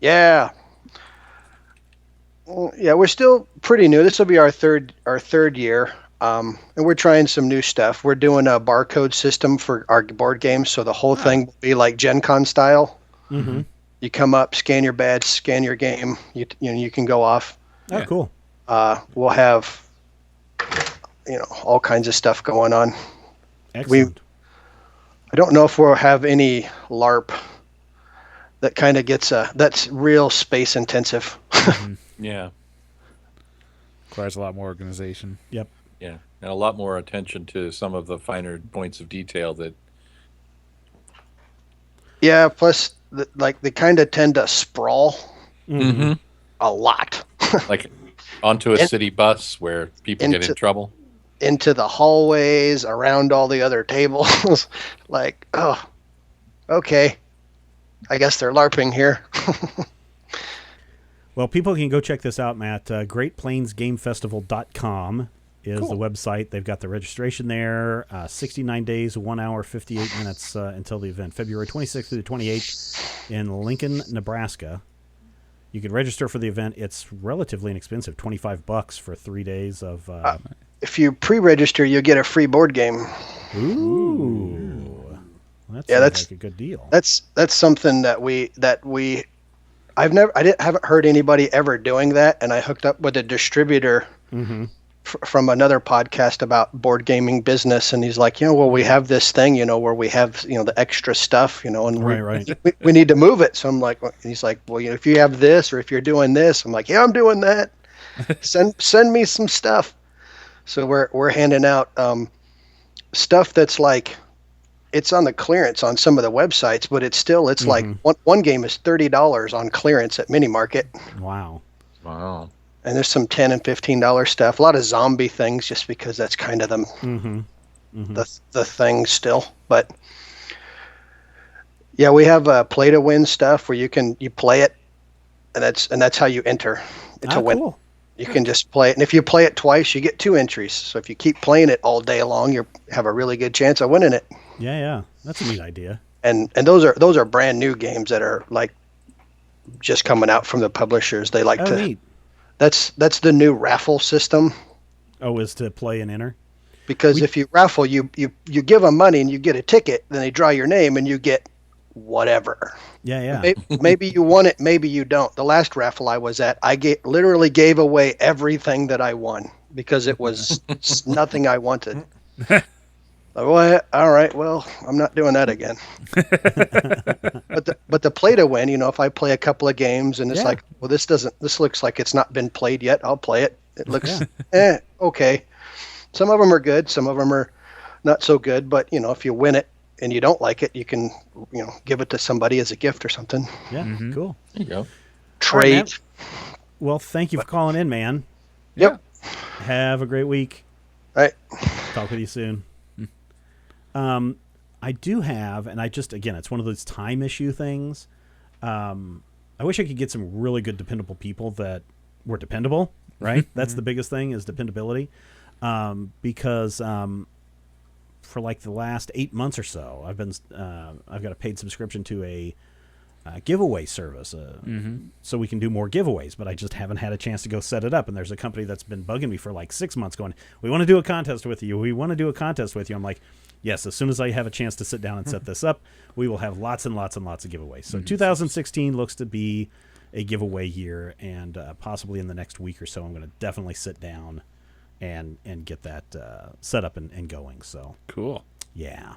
Speaker 7: Yeah. Well, yeah, we're still pretty new. This will be our third year, and we're trying some new stuff. We're doing a barcode system for our board games, so the whole thing will be like Gen Con style.
Speaker 2: Mm-hmm.
Speaker 7: You come up, scan your badge, scan your game. You can go off.
Speaker 2: Oh,
Speaker 3: Yeah.
Speaker 2: cool.
Speaker 7: We'll have all kinds of stuff going on.
Speaker 2: Excellent.
Speaker 7: I don't know if we'll have any LARP that kind of that's real space intensive.
Speaker 1: Yeah.
Speaker 3: Requires a lot more organization.
Speaker 2: Yep.
Speaker 1: Yeah. And a lot more attention to some of the finer points of detail that.
Speaker 7: Yeah, plus they kind of tend to sprawl
Speaker 1: Mm-hmm.
Speaker 7: a lot
Speaker 1: Like onto a
Speaker 7: In-
Speaker 1: city bus where people get in
Speaker 7: into-
Speaker 1: trouble.
Speaker 7: into the hallways, around all the other tables. Like, oh, okay. I guess they're LARPing here.
Speaker 2: Well, people can go check this out, Matt. GreatPlainsGameFestival.com is the website. They've got the registration there. 69 days, 1 hour, 58 minutes until the event. February 26th through the 28th in Lincoln, Nebraska. You can register for the event. It's relatively inexpensive, $25 for 3 days of...
Speaker 7: If you pre-register, you get a free board game.
Speaker 2: Ooh. Well, that
Speaker 7: Yeah,
Speaker 2: sounds
Speaker 7: that's-
Speaker 2: like a good deal.
Speaker 7: That's something that we haven't heard anybody ever doing that, and I hooked up with a distributor
Speaker 2: Mm-hmm.
Speaker 7: from another podcast about board gaming business, and he's like, well, we have this thing, where we have the extra stuff, and
Speaker 2: Right.
Speaker 7: we need to move it. So I'm like, and he's like, well, if you have this, or if you're doing this, I'm like, yeah, I'm doing that. Send me some stuff. So we're handing out stuff that's like, it's on the clearance on some of the websites, but it's like one game is $30 on clearance at Mini Market,
Speaker 2: Wow.
Speaker 1: Wow.
Speaker 7: and there's some $10 and $15 stuff. A lot of zombie things, just because that's kind of
Speaker 2: Mm-hmm.
Speaker 7: the thing still. But yeah, we have play to win stuff where you play it, and that's how you enter to win.
Speaker 2: Cool.
Speaker 7: You can just play it, and if you play it twice, you get 2 entries. So if you keep playing it all day long, you have a really good chance of winning it.
Speaker 2: Yeah. That's a neat idea.
Speaker 7: And those are brand new games that are like just coming out from the publishers. They like to.
Speaker 2: Neat.
Speaker 7: That's the new raffle system.
Speaker 2: Oh, is to play and enter?
Speaker 7: Because if you raffle, you give them money and you get a ticket, then they draw your name and you get whatever.
Speaker 2: Yeah.
Speaker 7: Maybe you won it, maybe you don't. The last raffle I was at, I literally gave away everything that I won because it was nothing I wanted. What? All right, well, I'm not doing that again. But the play to win, if I play a couple of games and it's like, well, this looks like it's not been played yet, I'll play it. It looks okay. Some of them are good, some of them are not so good, but if you win it and you don't like it, you can give it to somebody as a gift or something.
Speaker 2: Yeah. Cool.
Speaker 1: There you go.
Speaker 7: Trade.
Speaker 2: Matt. Well, thank you for calling in, man.
Speaker 7: Yep.
Speaker 2: Have a great week.
Speaker 7: All right.
Speaker 2: Talk with you soon. I do have, and again, it's one of those time issue things. I wish I could get some really good, dependable people that were dependable, right? That's the biggest thing is dependability. Because for like the last 8 months or so, I've got a paid subscription to a giveaway service, so we can do more giveaways, but I just haven't had a chance to go set it up. And there's a company that's been bugging me for like 6 months going, we want to do a contest with you. I'm like, yes, as soon as I have a chance to sit down and set this up, we will have lots and lots and lots of giveaways. So 2016 looks to be a giveaway year, and possibly in the next week or so, I'm going to definitely sit down and get that set up and going. So
Speaker 3: Cool.
Speaker 2: yeah.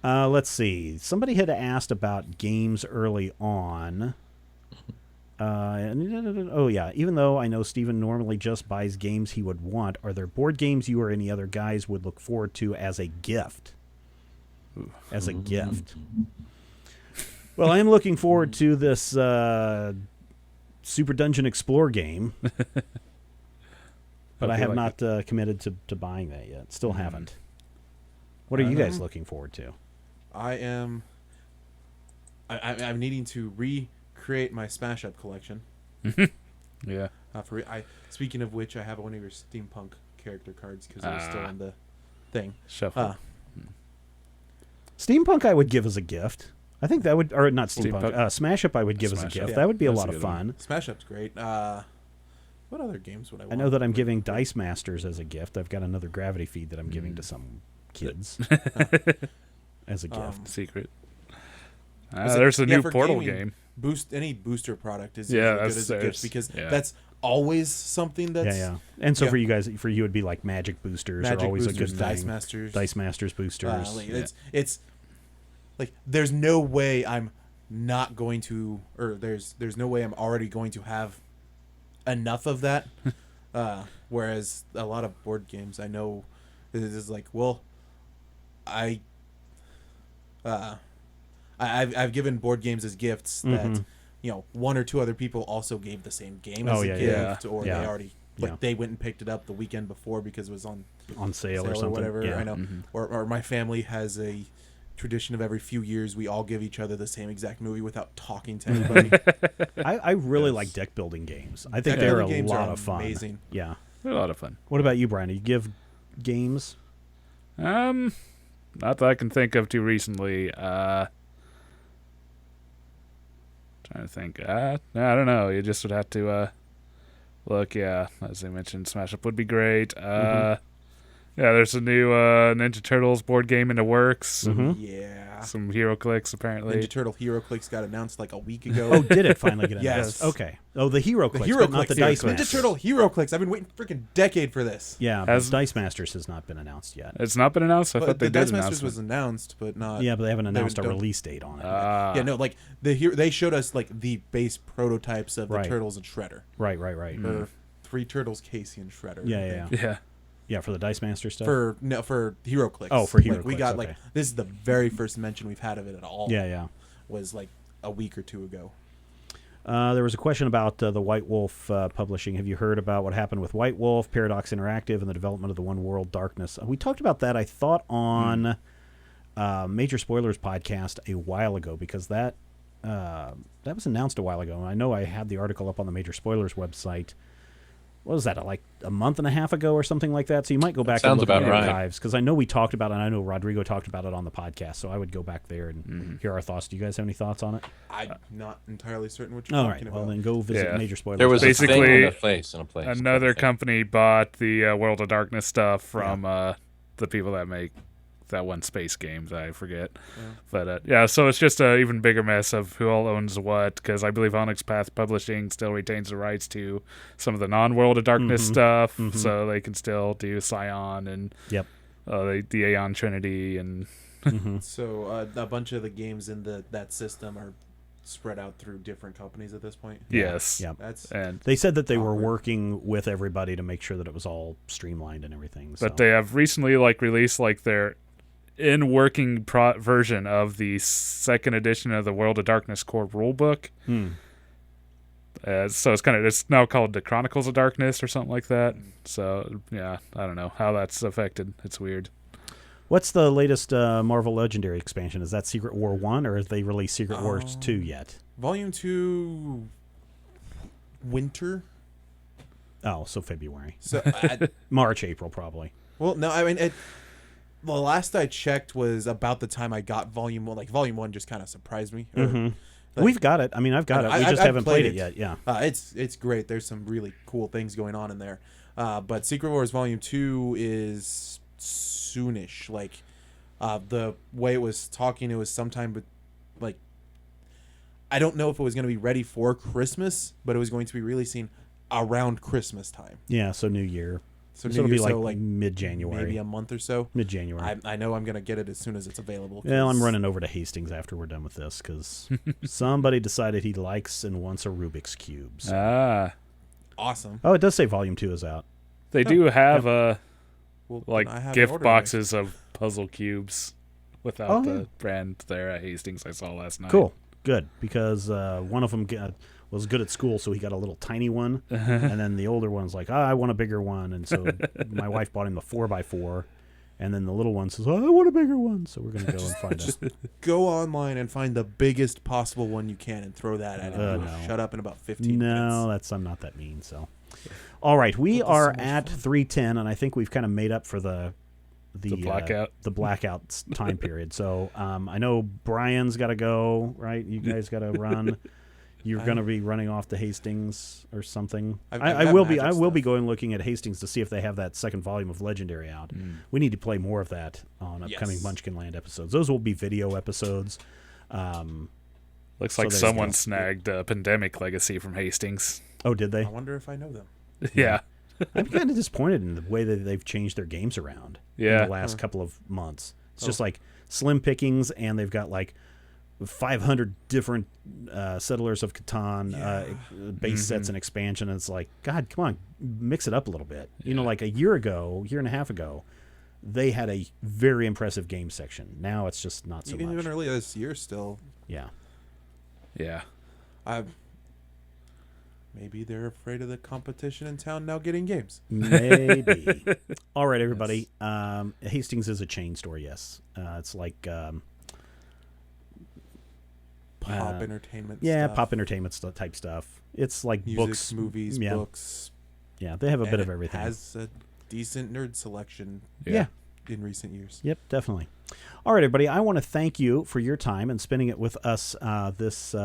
Speaker 2: Let's see. Somebody had asked about games early on. Oh, yeah. Even though I know Steven normally just buys games he would want, are there board games you or any other guys would look forward to as a gift? As a gift. Well, I am looking forward to this Super Dungeon Explore game. But I have not committed to buying that yet. Still haven't. What are you guys looking forward to?
Speaker 4: I'm needing to recreate my Smash Up collection.
Speaker 3: Yeah.
Speaker 4: Speaking of which, I have one of your steampunk character cards because they're still in the thing.
Speaker 3: Shuffle.
Speaker 2: Steampunk I would give as a gift. I think that would, or not Steampunk, Smash Up I would give as a gift.
Speaker 4: Yeah,
Speaker 2: that would be a
Speaker 3: that's
Speaker 2: lot
Speaker 3: a
Speaker 2: of
Speaker 3: good one.
Speaker 2: fun.
Speaker 4: Smash Up's great. What other games would I want?
Speaker 2: I know that I'm giving Dice Masters as a gift. I've got another Gravity Feed that I'm giving to some kids as a gift.
Speaker 3: Secret.
Speaker 4: Was it-
Speaker 3: There's a new
Speaker 4: for
Speaker 3: Portal
Speaker 4: gaming,
Speaker 3: game.
Speaker 4: Any booster product is
Speaker 3: Yeah,
Speaker 4: as good
Speaker 3: that's
Speaker 4: as a gift
Speaker 3: theirs.
Speaker 4: because
Speaker 3: Yeah.
Speaker 4: that's always something that's
Speaker 2: Yeah. And so
Speaker 4: yeah.
Speaker 2: for you guys, for you it'd be like Magic Boosters are always
Speaker 4: boosters,
Speaker 2: a good
Speaker 4: Dice
Speaker 2: thing.
Speaker 4: Masters.
Speaker 2: Dice Masters boosters.
Speaker 4: It's like there's no way I'm not going to, or there's no way I'm already going to have enough of that. Whereas a lot of board games, I know it is like, well, I've given board games as gifts that one or two other people also gave the same game as a gift, or they already they went and picked it up the weekend before because it was on
Speaker 2: sale or something,
Speaker 4: whatever.
Speaker 2: Yeah.
Speaker 4: I know, or my family has a tradition of every few years we all give each other the same exact movie without talking to anybody.
Speaker 2: I really like deck building games. I think
Speaker 4: Deck
Speaker 2: they're a
Speaker 4: building games
Speaker 2: lot
Speaker 4: are
Speaker 2: of fun.
Speaker 4: amazing.
Speaker 2: Yeah.
Speaker 3: They're a lot of fun.
Speaker 2: What about you, Brian? Do you give games?
Speaker 3: Not that I can think of too recently. Trying to think. I don't know. You just would have to look. Yeah, as I mentioned, Smash Up would be great. Yeah, there's a new Ninja Turtles board game in the works.
Speaker 4: Yeah.
Speaker 3: Some Hero Clicks apparently.
Speaker 4: Ninja Turtle Hero Clicks got announced like a week ago.
Speaker 2: Oh, did it finally get
Speaker 4: Yes.
Speaker 2: announced? Okay. Oh, the Hero
Speaker 4: The
Speaker 2: Clicks,
Speaker 4: Hero
Speaker 2: but not the
Speaker 4: Clicks,
Speaker 2: Dice
Speaker 3: Hero
Speaker 2: Masters.
Speaker 4: Ninja Turtle Hero Clicks. I've been waiting a freaking decade for this.
Speaker 2: Yeah, but Dice Masters has not been announced yet.
Speaker 3: It's not been announced. I
Speaker 4: But
Speaker 3: thought they
Speaker 4: the
Speaker 3: did
Speaker 4: Dice
Speaker 3: announce
Speaker 4: Masters was announced, but not.
Speaker 2: Yeah, but they haven't announced a
Speaker 4: don't-
Speaker 2: release date on it.
Speaker 4: Yeah, no, like they showed us like the base prototypes of the
Speaker 2: Right.
Speaker 4: Turtles and Shredder.
Speaker 2: Right.
Speaker 4: Or three Turtles, Casey and Shredder. I
Speaker 2: Yeah.
Speaker 4: think.
Speaker 3: Yeah.
Speaker 2: Yeah, for the Dice Master stuff.
Speaker 4: For Hero Clicks.
Speaker 2: Oh, for Hero
Speaker 4: Like, we
Speaker 2: Clicks,
Speaker 4: got
Speaker 2: okay.
Speaker 4: like this is the very first mention we've had of it at all.
Speaker 2: Yeah.
Speaker 4: Was like a week or two ago.
Speaker 2: There was a question about the White Wolf publishing. Have you heard about what happened with White Wolf, Paradox Interactive, and the development of the One World Darkness? We talked about that, I thought, on Major Spoilers podcast a while ago, because that was announced a while ago. And I know I had the article up on the Major Spoilers website. What was that, like a month and a half ago or something like that? So you might go back and
Speaker 1: sounds
Speaker 2: look at
Speaker 1: about
Speaker 2: the
Speaker 1: right.
Speaker 2: archives, because I know we talked about it, and I know Rodrigo talked about it on the podcast, so I would go back there and hear our thoughts. Do you guys have any thoughts on it?
Speaker 4: I'm not entirely certain what you're
Speaker 2: All
Speaker 4: talking
Speaker 2: right,
Speaker 4: about.
Speaker 2: well then go visit
Speaker 3: Yeah.
Speaker 2: Major Spoilers.
Speaker 1: There was
Speaker 3: Basically,
Speaker 1: a thing and a place and a place.
Speaker 3: Another
Speaker 1: kind of thing.
Speaker 3: company bought the World of Darkness stuff from the people that make that one space games. I forget. But yeah, so it's just an even bigger mess of who all owns what, because I believe Onyx Path Publishing still retains the rights to some of the non-World of Darkness stuff, so they can still do Scion and the Aeon Trinity and
Speaker 4: So a bunch of the games in that system are spread out through different companies at this point.
Speaker 3: yes.
Speaker 2: Yeah.
Speaker 4: That's
Speaker 3: And
Speaker 2: They said that they were
Speaker 4: Awkward.
Speaker 2: working with everybody to make sure that it was all streamlined and everything. So.
Speaker 3: but they have recently released their in working version of the second edition of the World of Darkness core rulebook. So it's now called the Chronicles of Darkness or something like that. So yeah, I don't know how that's affected. It's weird.
Speaker 2: What's the latest Marvel Legendary expansion? Is that Secret War 1, or have they released Secret Wars 2 yet?
Speaker 4: Volume 2 winter.
Speaker 2: Oh, so February.
Speaker 4: So
Speaker 2: March, April, probably.
Speaker 4: well, no, I mean the last I checked was about the time I got Volume 1. Like Volume 1 just kind of surprised me.
Speaker 2: We've got it. I mean, I've got it. We just
Speaker 4: I've
Speaker 2: haven't played it yet. Yeah.
Speaker 4: It's great. There's some really cool things going on in there. But Secret Wars Volume 2 is soonish. Like the way it was talking, it was sometime, but like I don't know if it was going to be ready for Christmas, but it was going to be releasing around Christmas time.
Speaker 2: Yeah, so New Year.
Speaker 4: So,
Speaker 2: So it'll be like,
Speaker 4: like
Speaker 2: mid-January.
Speaker 4: maybe a month or so.
Speaker 2: Mid-January.
Speaker 4: I know I'm gonna get it as soon as it's available.
Speaker 2: Well, I'm
Speaker 4: 'cause-
Speaker 2: running over to Hastings after we're done with this because somebody decided he likes and wants a Rubik's Cube. So-
Speaker 4: Awesome.
Speaker 2: Oh, it does say Volume 2 is out.
Speaker 3: They do have
Speaker 4: Well,
Speaker 3: like
Speaker 4: I have an
Speaker 3: gift
Speaker 4: order
Speaker 3: boxes of puzzle cubes without
Speaker 2: Oh,
Speaker 3: the
Speaker 2: yeah.
Speaker 3: brand there at Hastings I saw last night.
Speaker 2: Cool. Good. Because one of them was good at school, so he got a little tiny one. And then the older one's like, I want a bigger one. And so my wife bought him the 4x4. And then the little one says, I want a bigger one. So we're going to go and find
Speaker 4: Just
Speaker 2: it.
Speaker 4: go online and find the biggest possible one you can and throw that at him. He'll
Speaker 2: no.
Speaker 4: shut up in about 15
Speaker 2: No,
Speaker 4: minutes.
Speaker 2: I'm not that mean. So, all right, we
Speaker 4: But this is
Speaker 2: are
Speaker 4: so much
Speaker 2: at
Speaker 4: fun.
Speaker 2: 3:10, and I think we've kind of made up for the
Speaker 3: blackout.
Speaker 2: the blackout time period. So I know Brian's got to go. Right, you guys got to run. You're going to be running off to Hastings or something.
Speaker 4: I've
Speaker 2: I
Speaker 4: got
Speaker 2: will be.
Speaker 4: magic
Speaker 2: I will be
Speaker 4: stuff.
Speaker 2: going looking at Hastings to see if they have that second volume of Legendary out. We need to play more of that on upcoming
Speaker 4: Yes.
Speaker 2: Munchkin Land episodes. Those will be video episodes.
Speaker 3: Looks
Speaker 2: So
Speaker 3: like
Speaker 2: there's
Speaker 3: someone
Speaker 2: that.
Speaker 3: snagged Pandemic Legacy from Hastings.
Speaker 2: Oh, did they?
Speaker 4: I wonder if I know them.
Speaker 3: Yeah.
Speaker 2: I'm kind of disappointed in the way that they've changed their games around in
Speaker 3: Yeah.
Speaker 2: the last couple of months. It's just like slim pickings, and they've got like 500 different Settlers of Catan base sets and expansion. And it's like, God, come on, mix it up a little bit. You know, like a year and a half ago, they had a very impressive game section. Now it's just not so much.
Speaker 4: Even earlier this year, still,
Speaker 2: Yeah.
Speaker 3: Yeah.
Speaker 4: maybe they're afraid of the competition in town now getting games.
Speaker 2: Maybe. All right, everybody. Hastings is a chain store, yes. It's like...
Speaker 4: Pop entertainment.
Speaker 2: yeah,
Speaker 4: stuff,
Speaker 2: pop entertainment type stuff. It's like
Speaker 4: music,
Speaker 2: books,
Speaker 4: movies,
Speaker 2: yeah.
Speaker 4: books.
Speaker 2: Yeah, they have a bit
Speaker 4: and
Speaker 2: of everything.
Speaker 4: It has a decent nerd selection
Speaker 2: Yeah.
Speaker 4: in recent years.
Speaker 2: Yep, definitely. All right, everybody. I want to thank you for your time and spending it with us this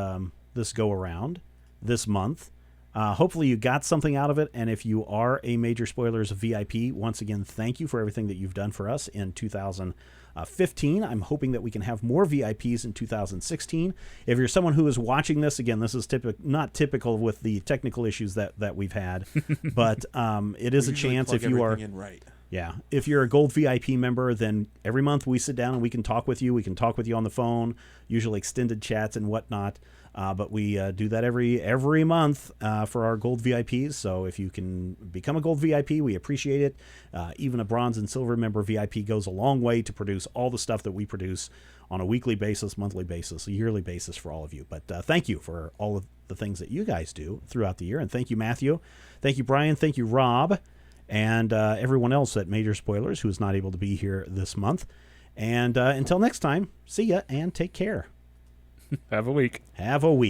Speaker 2: go around this month. Hopefully you got something out of it, and if you are a Major Spoilers VIP, once again, thank you for everything that you've done for us in 2015. I'm hoping that we can have more VIPs in 2016. If you're someone who is watching this, again, this is not typical with the technical issues that we've had, but it is
Speaker 4: We
Speaker 2: a
Speaker 4: usually
Speaker 2: chance
Speaker 4: plug
Speaker 2: if you are...
Speaker 4: everything in right.
Speaker 2: Yeah. If you're a Gold VIP member, then every month we sit down and we can talk with you. We can talk with you on the phone, usually extended chats and whatnot. But we do that every month for our Gold VIPs. So if you can become a Gold VIP, we appreciate it. Even a Bronze and Silver member VIP goes a long way to produce all the stuff that we produce on a weekly basis, monthly basis, a yearly basis for all of you. But thank you for all of the things that you guys do throughout the year. And thank you, Matthew. Thank you, Brian. Thank you, Rob. And everyone else at Major Spoilers who is not able to be here this month. And until next time, see ya and take care.
Speaker 3: Have a week.
Speaker 2: Have a week.